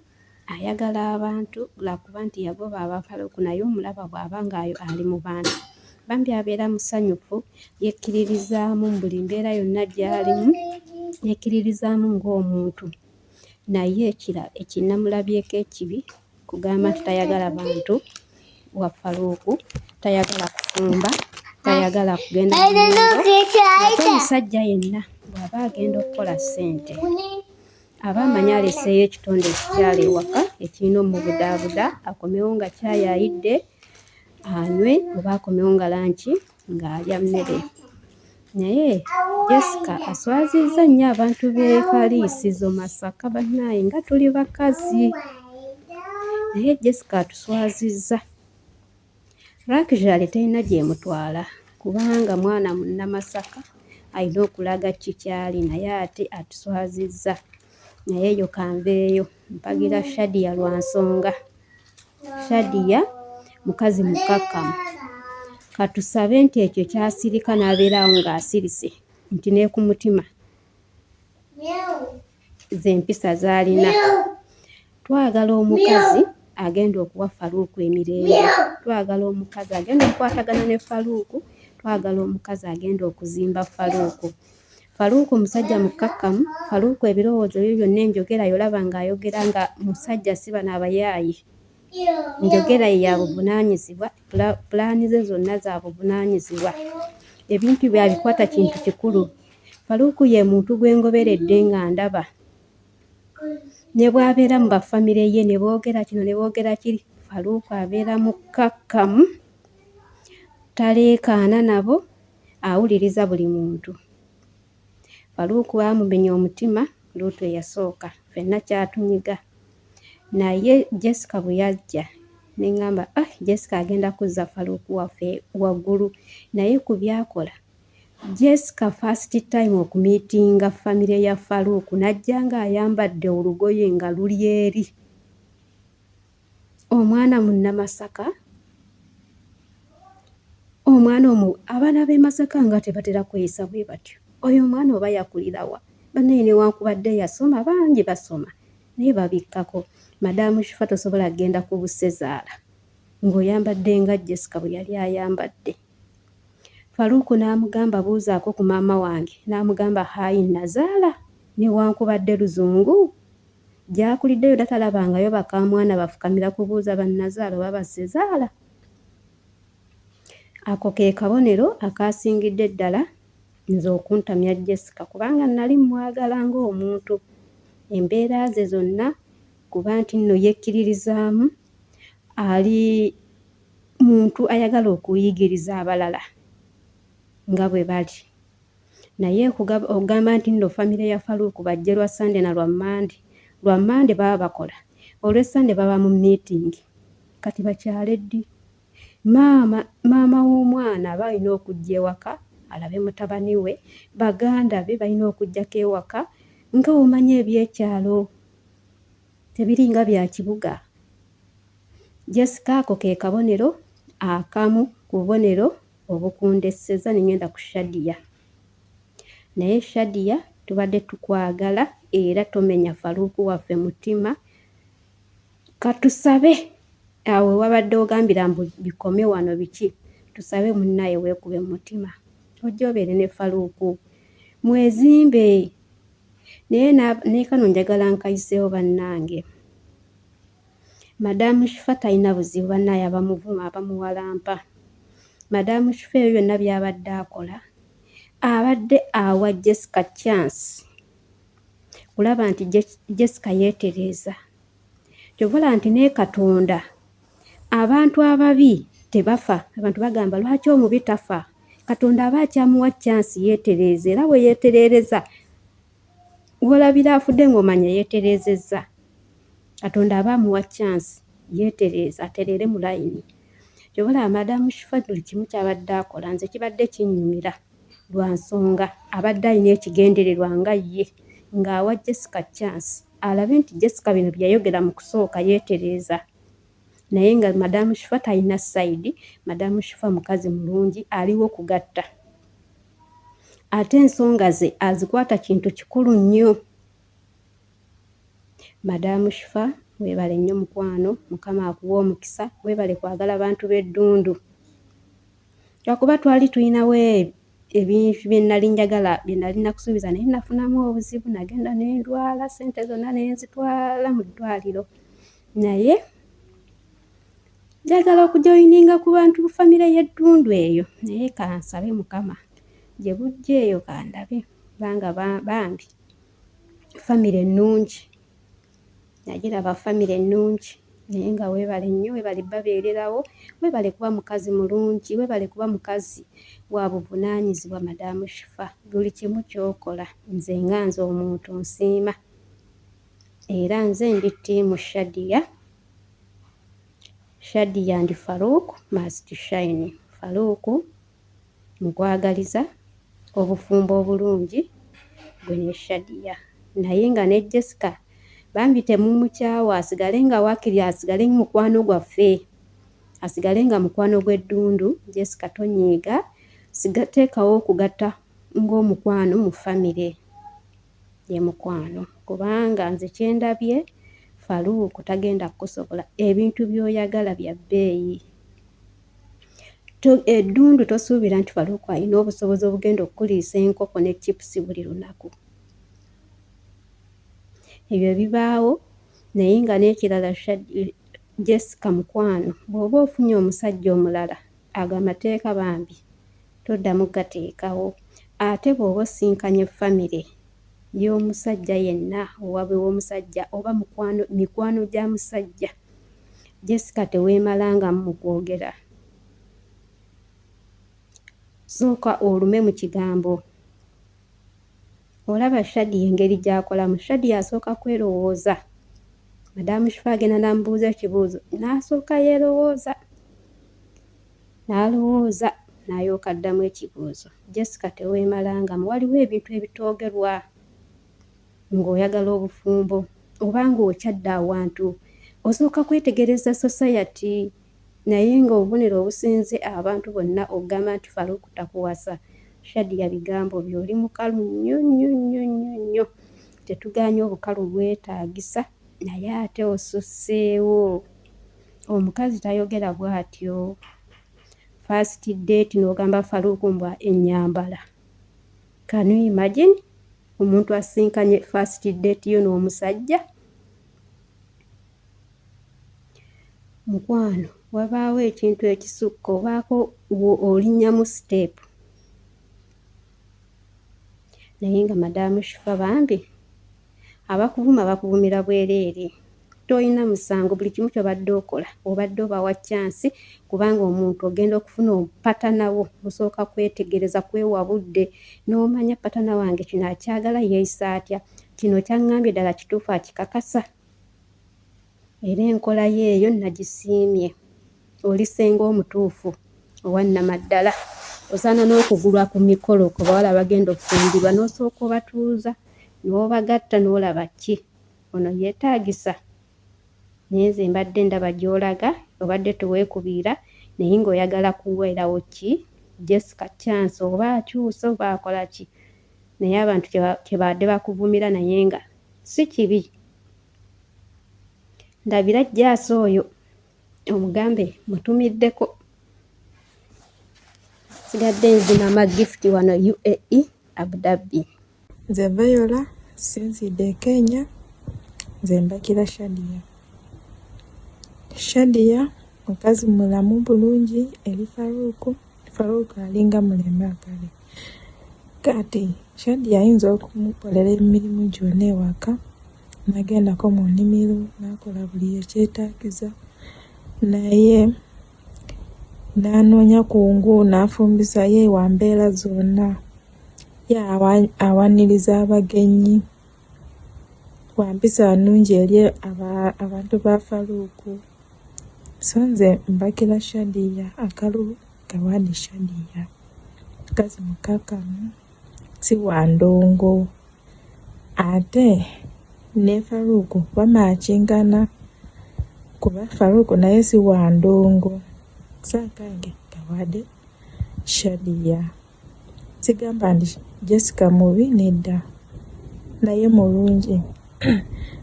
ayagala abantu lwakuba nti yagoba abafaluku naye omulaba bw'aba nga ali mu bantu bambi abeera musanyufu, yekkiririzaamu mu buli mbeera yonna gy'alimu, yekkiririzaamu ng'omuntu. Naye ekinnamulabyeko ekibi kugamba nti tayagala bantu wa Faruku, tayagala kufumba, tayagala kugenda mu ate omusajja yenna bw'aba agenda okukola ssente aba amanyi aleseeyo ekitonde ekikyala ewaka ekirina omubudaabuda, akomewo nga kyayayidde anywe oba akomewo nga lanki ng'alya mmere. Naye Jessica aswazizza nnyo abantu b'e Kaliisizo Masaka bannaaye nga tuli bakazi. Naye Jessica atuswazizza. Luckily talina gy'emutwala kubanga mwana munnamasaka alina okulaga kikyali naye ate atuswazizza. Naye eyo kanveeyo mpagira Shadia lwa nsonga. Shadia mukazi mukakkamu. Katusabe nti ekyo kyasirika n'abeerawo ng'asirise nti ne ku mutima ze empisa z'alina. Twagala omukazi agenda okuwa Faruku emirembe, twagala omukazi agenda okukwatagana ne Faruku, twagala omukazi agenda okuzimba Faruku. Faruku musajja mukakkamu. Faruku ebirowoozo byo byonna enjogera yolaba ng'ayogera nga musajja si bano abayaayi. Enjogera ye ya buvunaanyizibwa, pulaani ze zonna za buvunaanyizibwa. Ebintu byabikwata kintu kikulu. Faruku ye muntu gwe ngoberedde nga ndaba. Ne bw'abeera mu bafamire ye ne boogera kino ne boogera kiri, Faruku abeera mukakkamu, taleekaana nabo, awuliriza buli muntu. Faruku bamumenya omutima luutu eyasooka, ffenna kyatunyiga. Naye Jessica bwe yajja ne ŋŋamba Jessica agenda kuzza Faruku waffe waggulu. Naye ku byakola Jessica first time okumiitinga famire ya Faruku najja ng'ayambadde olugoye nga luli eri. Omwana munnamasaka, abaana b'e Masaka nga tebatera kweyisa bwe batyo. Oyo omwana oba yakulira wa? Bannaye newankubadde yasoma, bangi basoma naye babikkako. Madamu Shifa tosobola kgenda ku busezaala ng'oyambadde nga Jessica bwe yali ayambadde. Faruku n'amugamba buuzaako ku maama wange, n'amugamba hayi nazaala newankubadde luzungu. Gy'akuliddeyo datalabangayo bakamwana bafukamira kubuuza bannazaala oba basezaala. Ako ke kabonero akasingidde ddala nze okuntamya Jessica kubanga nali mwagala ng'omuntu. Embeera ze zonna kuba nti nno yekkiririzaamu, ali muntu ayagala okuyigiriza abalala nga bwe bali. Naye okugamba nti nno famire ya Faruku bajje lwa Sande na lwa Mande baba bakola, olw'Essande baba mu meeting. Kati bakyale ddi? Maama w'omwana aba alina okujja ewaka alabe mutabani we, baganda be balina okujjako ewaka nga omanyi ebyekyalo tebiringa bya kibuga. Jessica ako ke kabonero akamu ku bubonero obukundeseza ne ngenda ku Shadia. Naye Shadia tubadde tukwagala era tomenya Faruku waffe mutima, Katusabe awo wabadde ogambira mbu bikome wano biki, tusabe munnaye weekube mutima ojja obeere ne Faluuku mwezimbe. Naye kano njagala nkayiseewo bannange, Madaamu Shifa talina buzibu bannaaye, abamuvuma abamuwalampa. Madaamu Shifa ebyo byonna by'abadde akola abadde awa Jessica chance kulaba nti Jessica yeetereeza. Kyovula nti ne Katonda abantu ababi tebafa. Abantu bagamba lwaki omubi tafa? Katonda aba akyamuwa chance yeetereeza, era bwe yeetereereza wolabira afudde ng'omanya yeetereezezza. Katonda aba amuwa chance yeetereeza atereere mu layini. Kyobula Madaamu Shifa buli kimu ky'abadde akola nze kibadde kinnyumira lwa nsonga abadde alina ekigendererwa nga ye ng'awa Jessica chance alabe nti Jessica bino bye yayogera mu kusooka yeetereeza. Naye nga Madaamu Shifa talina sayidi. Madaamu Shifa mukazi mulungi aliwo kugatta. Ate ensonga ze azikwata kintu kikulu nnyo. Madaamu Shifa weebale nnyo mukwano, Mukama akuwa omukisa, weebale kwagala bantu b'eddundu. Lwakuba twali tulinawo ebintu bye nnali njagala bye nnali nakusuubiza naye nafunamu obuzibu, nagenda ne ndwala, ssente zonna ne nzitwala mu ddwaliro. Naye njagala okujoyininga ku bantu famire y'eddundu eyo, naye kansabe Mukama gye bujja eyo kandabe kubanga bambi famire ennungi, nagiraba famire ennungi. Naye nga weebale nnyo, weebale babeererawo, weebale kuba mukazi mulungi, weebale kuba mukazi wa buvunaanyizibwa. Madaamu Shifa buli kimu ky'okola nze nga nze omuntu nsiima, era nze ndi ttiimu Shadia. Shadia and Faluuku must shine. Faluuku mukwagaliza obufumbo obulungi gwe ne Shadia. Naye nga ne Jessica bambi temumukyawa, asigale nga waakiri, asigale mukwano gwaffe, asigale nga mukwano gw'eddundu. Jessica tonyiiga, teekawo okugatta ng'omukwano mu famire ye mukwano, kubanga nze kyendabye Faluuku tagenda kukusobola. Ebintu by'oyagala bya bbeeyi. Eddundu tosuubira nti Faluuku alina obusobozi obugenda okukuliisa enkoko ne chipusi buli lunaku. Ebyo bibaawo, naye nga n'ekirala Jessica mukwano, bw'oba ofunye omusajja omulala ago amateeka bambi toddamu gateekawo. Ate bw'oba osinkanye famire y'omusajja yenna owaabwe w'omusajja oba mikwano gya musajja, Jessica teweemalangamu mu kwogera. Sooka olume mu kigambo. Olaba Shadia engeri gy'akolamu. Shadia asooka kwerowooza. Madaamu Shifa agenda n'amubuuza ekibuuzo n'asooka yeerowooza. N'alowooza n'ayooka addamu ekibuuzo. Jessica teweemalangamu. Waliwo ebintu ebitoogerwa ng'oyagala obufumbo oba ng'okyadde awantu. Osooka kwetegereza society, naye ng'obubonero obusinze abantu bonna ogamba nti Faluuku takuwasa. Shadia bigambo by'oli mukalu nnyo nnyo nnyo nnyo nnyo. Tetugaanye obukalu bwetaagisa, naye ate osusseewo. Omukazi tayogera bw'atyo. First date n'ogamba Faluuku mbwa ennyambala. Can you imagine? Omuntu asinkanye first date yo n'omusajja. Mukwano, wabaawo ekintu ekisukka obaako olinnyamu siteepu. Naye nga Madaamu Shifa bambi abakuvuma bakuvumira bwereere. Toyina musango, buli kimu ky'obadde okola obadde obawa chance, kubanga omuntu ogenda okufuna patana wo osooka kwetegereza, kwewa budde n'omanya patana wange kino akyagala yeeyisa atya, kino kyaŋŋambye ddala kituufu akikakasa. Era enkola ye eyo nagisiimye. Olisenga omutuufu owa Nnamaddala. Osaana n'okugulwa ku mikolo ku bawala bagenda okufumbirwa n'osooka obatuuza n'obagatta n'olaba ki ono yeetaagisa. Naye nze mbadde ndaba gy'olaga obadde teweekubiira naye ng'oyagala kuweerawo ki Jessica chance oba akyuse oba akola ki. Naye abantu kyebadde bakuvumira naye nga si kibi. ndabira jjaaso oyo omugambe mutumiddeko. Sigadde nzina amagifuti wano UAE Abu Dhabi. Nze Viola sinzidde Kenya, nze mbakira Shadia. Shadia mukazi mulamu bulungi eri Faruku. Faruku alinga mulema akale. Kati Shadia ayinza okumukolera emirimu gyonna ewaka, nagendako mu nnimiro nakola buli ekyetaagiza, naye nanoonya ku ngu nafumbisa ye wa mbeera zonna. Ye awaniriza abagenyi, wa mpisa nnungi eri abantu ba Faruku. So nze mbakira Shadia, akalu Gawadi Shadia, mukazi mukakamu, si wa ndongo. Ate ne Faruku bamakingana, kuba Faruku naye si wa ndongo. Sakange Gawadi Shadia. Sigamba ndi Jessica mubi nedda, naye mulungi.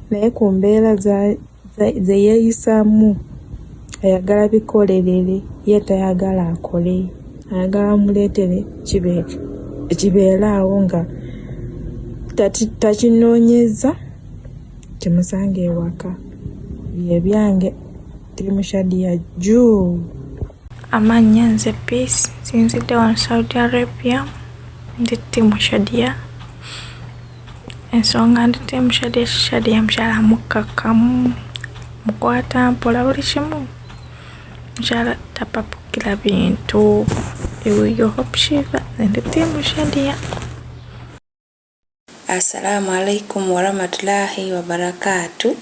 Naye ku mbeera ze yeeyisaamu ayagala bikolerere, ye tayagala akole, ayagala muleetere kibeera awo nga takinoonyeza kimusanga ewaka. Bye byange Tiimu Shadia juu. Amannya nze Peace, sinzidde wano Saudi Arabia, ndi Tiimu Shadia. Ensonga ndi Tiimu Shadia, Shadia mukyala mukkakkamu, mukwata mpola buli kimu, mukyala tapapukira bintu. Ewiyo Hope Shiva, ndi Tiimu Shadia. Assalamu alaikum warahmatullahi wabarakatuh.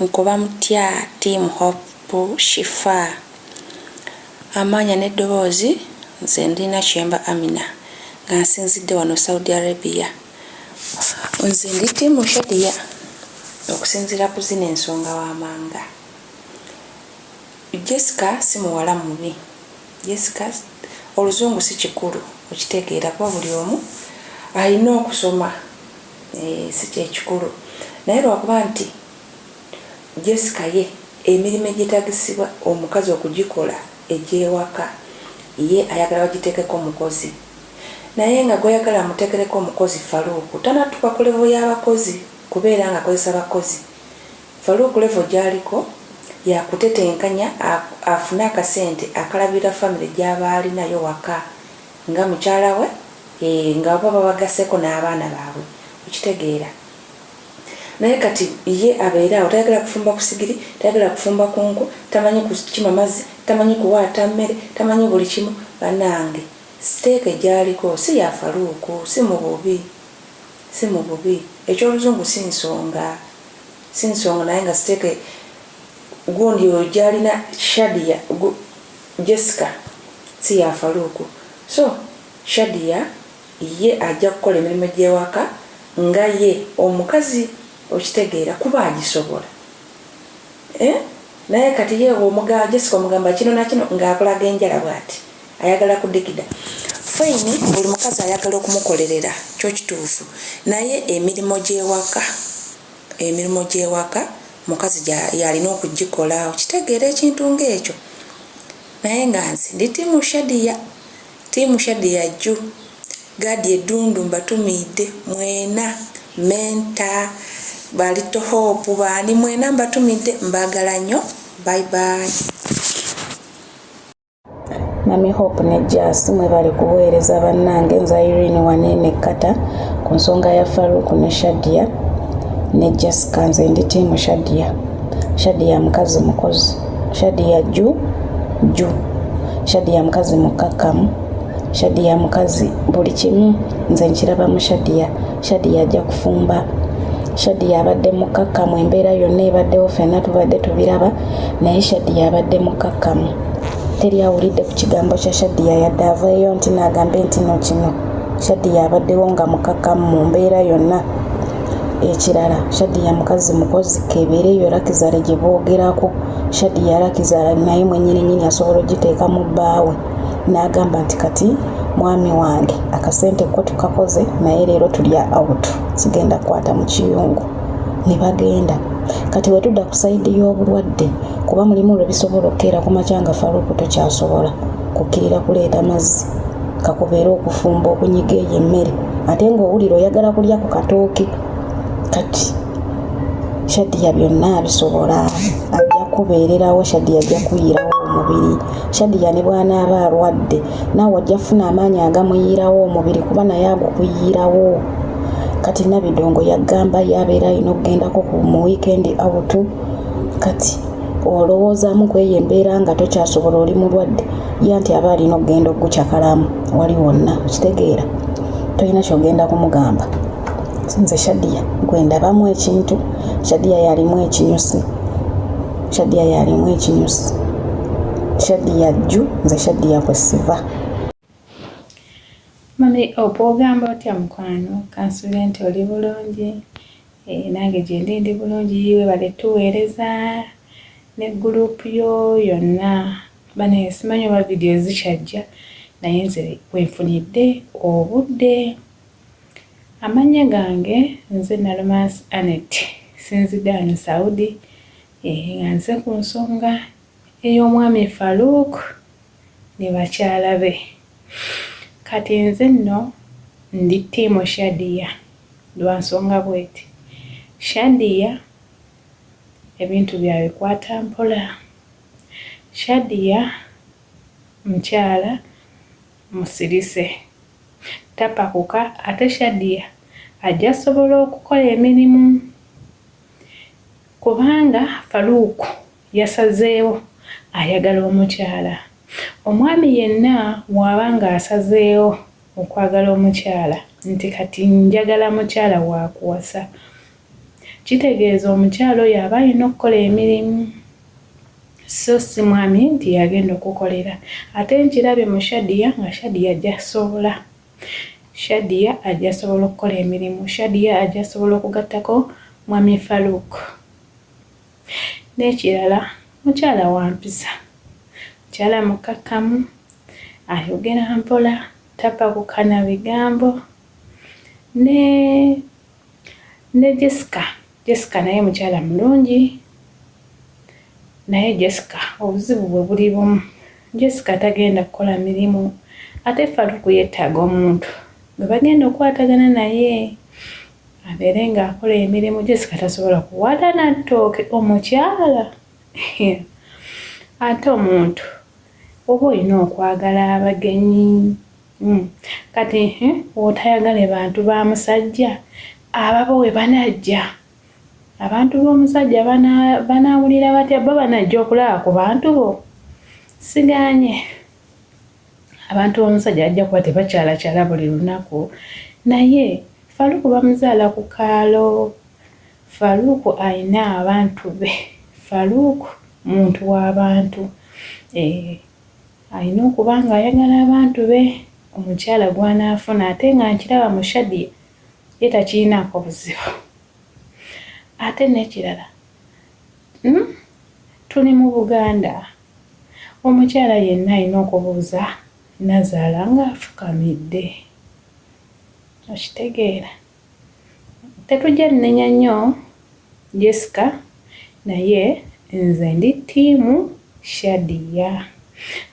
Nkuba mutya Team Hope Shifa. Amanya n'eddoboozi nze ndina Kyemba Amina nga nsinzidde wano Saudi Arabia. Nze ndi Tiimu Shadia okusinziira ku zino ensonga w'amanga. Jessica si muwala mubi. Jessica oluzungu si kikulu okitegeera kuba buli omu alina okusoma, si kyekikulu. Naye lwakuba nti Jessica ye emirimu egyetagisibwa omukazi okugikola egyewaka, ye ayagala bagiteekeko omukozi. Naye nga gweyagala muteekereko omukozi Faruku tanatuuka ku levo y'abakozi kubeera nga akozesa bakozi. Faruku levo gy'aliko yakutetenkanya afune akasente akalabira famire gy'aba alinayo waka nga mukyala we nga baba bagaseko n'abaana baabwe, okitegeera. Naye kati ye abeera awo tayagala kufumba ku sigiri, tayagala kufumba ku nku, tamanyi kukima mazzi, tamanyi kuwaata mmere, tamanyi buli kimu. Bannange siteeke gy'aliko si ya Faruku, si mu bubi. Ekyoluzungu si nsonga naye nga siteeke gundi oyo gy'alina Shadia, Jessica si ya Faruku. So Shadia ye ajja kukola emirimu gy'ewaka nga ye omukazi, okitegeera kuba agisobola. Naye kati ye Jessica omugamba kino na kino ng'akolaga enjala bw'ati ayagala kudikida. Fine, buli mukazi ayagala okumukolerera, kyo kituufu. Naye emirimu gy'ewaka mukazi yalina okugikola, okitegeera ekintu ng'ekyo. Naye nga nze ndi Tiimu Shadia jju. Gadi Eddundu mbatumidde mwena, Menta, Balito Hope, baani mwena mbatumidde, mbagala nnyo. Bye bye. Mami Hope ne Jasi mwe bali kuweereza bannange, nze Irene Wanene Kata ku nsonga ya Faruku ne Shadia ne Jessica. Nze ndi Tiimu Shadia. Shadia mukazi mukozi, Shadia jju. Shadia mukazi mukkakkamu, Shadia mukazi buli kimu nze nkiraba mu Shadia. Shadia ajja kufumba, Shadia abadde mukkakkamu, embeera yonna ebaddewo ffenna tubadde tubiraba, naye Shadia abadde mukkakkamu. Teri awulidde ku kigambo kya Shadia yadde aveeyo nti n'agambe nti no kino. Shadia abaddewo nga mukkakkamu mu mbeera yonna. Ekirala, Shadia mukazi mukozi, kebeereyo Rakizale gye boogerako. Shadia Rakizale naye mwennyini asobola ogiteeka mu bbaawe n'agamba nti kati mwami wange akasente ko tukakoze naye leero tulya awutu, sigenda kukwata mu kiyungu. Ne bagenda kati wetudda ku sayidi y'obulwadde kuba mulimu lwe bisobola okukeera ku makyanga Faruku tokyasobola kukkirira kuleeta mazzi kakubeera okufumba okunyiga eyo emmere ate ng'owulira oyagala kulya ku katooke kati Shadia byonna bisobola ajja kubeererawo Shadia ajja kuyiirawo omubiri Shadia ne bw'anaaba alwadde naawe ajja kufuna amaanyi agamuyiirawo omubiri kuba naye agukuyiirawo kati Nabidongo yagamba yabeera alina okugendako mu weekend out kati olowoozaamu kweyo embeera nga tokyasobola oli mulwadde ye nti aba alina okugenda okukyakalamu wali wonna kitegeera tolina kyogenda kumugamba nze Shadia gwe ndabamu ekintu Shadia yalimu ekinyusi Shadia jju nze Shadia kwe siva. Mami ogamba otya mukwano kansuubira nti oli bulungi nange gye ndi bulungi yiwe bale tuweereza ne gurupu yo yonna bane simanyi oba vidiyo zikyajja naye nze wenfunidde obudde. Amanya gange nze Nalmas Anet sinzidde wano Saudi nga nze ku nsonga ey'omwami Faruku ne bakyala be. Kati nze nno ndi ttiimu Shadia lwa nsonga bweti Shadia ebintu byawe kwata mpola. Shadia mukyala musirise tapakuka ate Shadia ajja sobola okukola emirimu kubanga Faruku yasazeewo ayagala omukyala. Omwami yenna bw'abanga asazeewo okwagala omukyala nti kati njagala mukyala wa kuwasa kitegeeza omukyala oyo aba alina okukola emirimu so si mwami nti yagenda okukolera. Ate nkirabye mu Shadia nga Shadia ajja sobola okukola emirimu. Shadia ajja sobola okugattako mwami Faruku. N'ekirala mukyala wa mpisa mukyala mukkakkamu ayogera mpola tapakuka na bigambo. Ne Jessica naye mukyala mulungi naye Jessica obuzibu bwe buli bumu. Jessica tagenda kukola mirimu ate Faruku yeetaaga omuntu gwe bagenda okukwatagana naye abeere ng'akola emirimu. Jessica tasobola kuwata na ttooke omukyala ate omuntu oba olina okwagala abagenyi kati otayagale bantu ba musajja ababo we banajja abantu b'omusajja banaawulira batya bo banajja okulaba ku bantu bo siganye. Abantu b'omusajja ajja kuba tebakyalakyala buli lunaku naye Faruku bamuzaala ku kaalo. Faruku alina abantu be. Faruku muntu w'abantu alina okuba nga ayagala abantu be. Omukyala gw'anaafuna ate nga nkiraba mu Shadia ye takirinaako buzibu. Ate n'ekirala tuli mu Buganda omukyala yenna alina okubuuza nazaala ng'afukamidde okitegeera. Tetujja nnenya nnyo Jessica naye nze ndi ttiimu Shadia.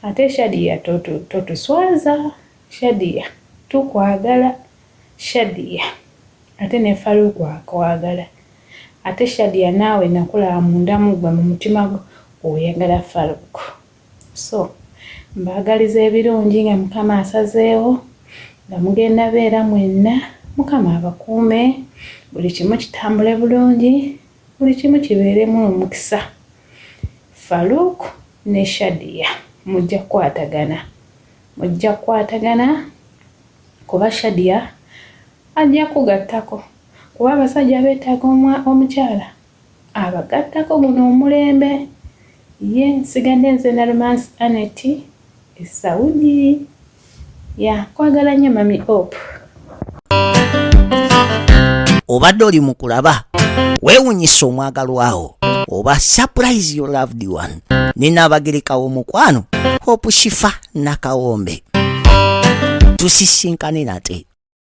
Ate Shadia totuswaza. Shadia tukwagala. Shadia ate ne Faruku akwagala. Ate Shadia naawe nakulaba mundamu gwe mu mutima gwo oyagala Faruku. So mbaagaliza ebirungi nga Mukama asazeewo nga mugenda beera mwenna. Mukama abakuume buli kimu kitambule bulungi buli kimu kibeeremu omukisa. Faruku ne Shadia mujja kukwatagana kuba Shadia ajja kugattako kuba abasajja beetaaga omukyala abagattako guno omulembe. Ye nsigadde nze Nalmas Anet Saudi kwagala nnyo mami Hope. Obadde oli mu kulaba weewunyisa omwagalwawo oba surprise your loved one. Ninaabagerekawo omukwano Hope Shifa Nakawombe. Tusisinkane nate.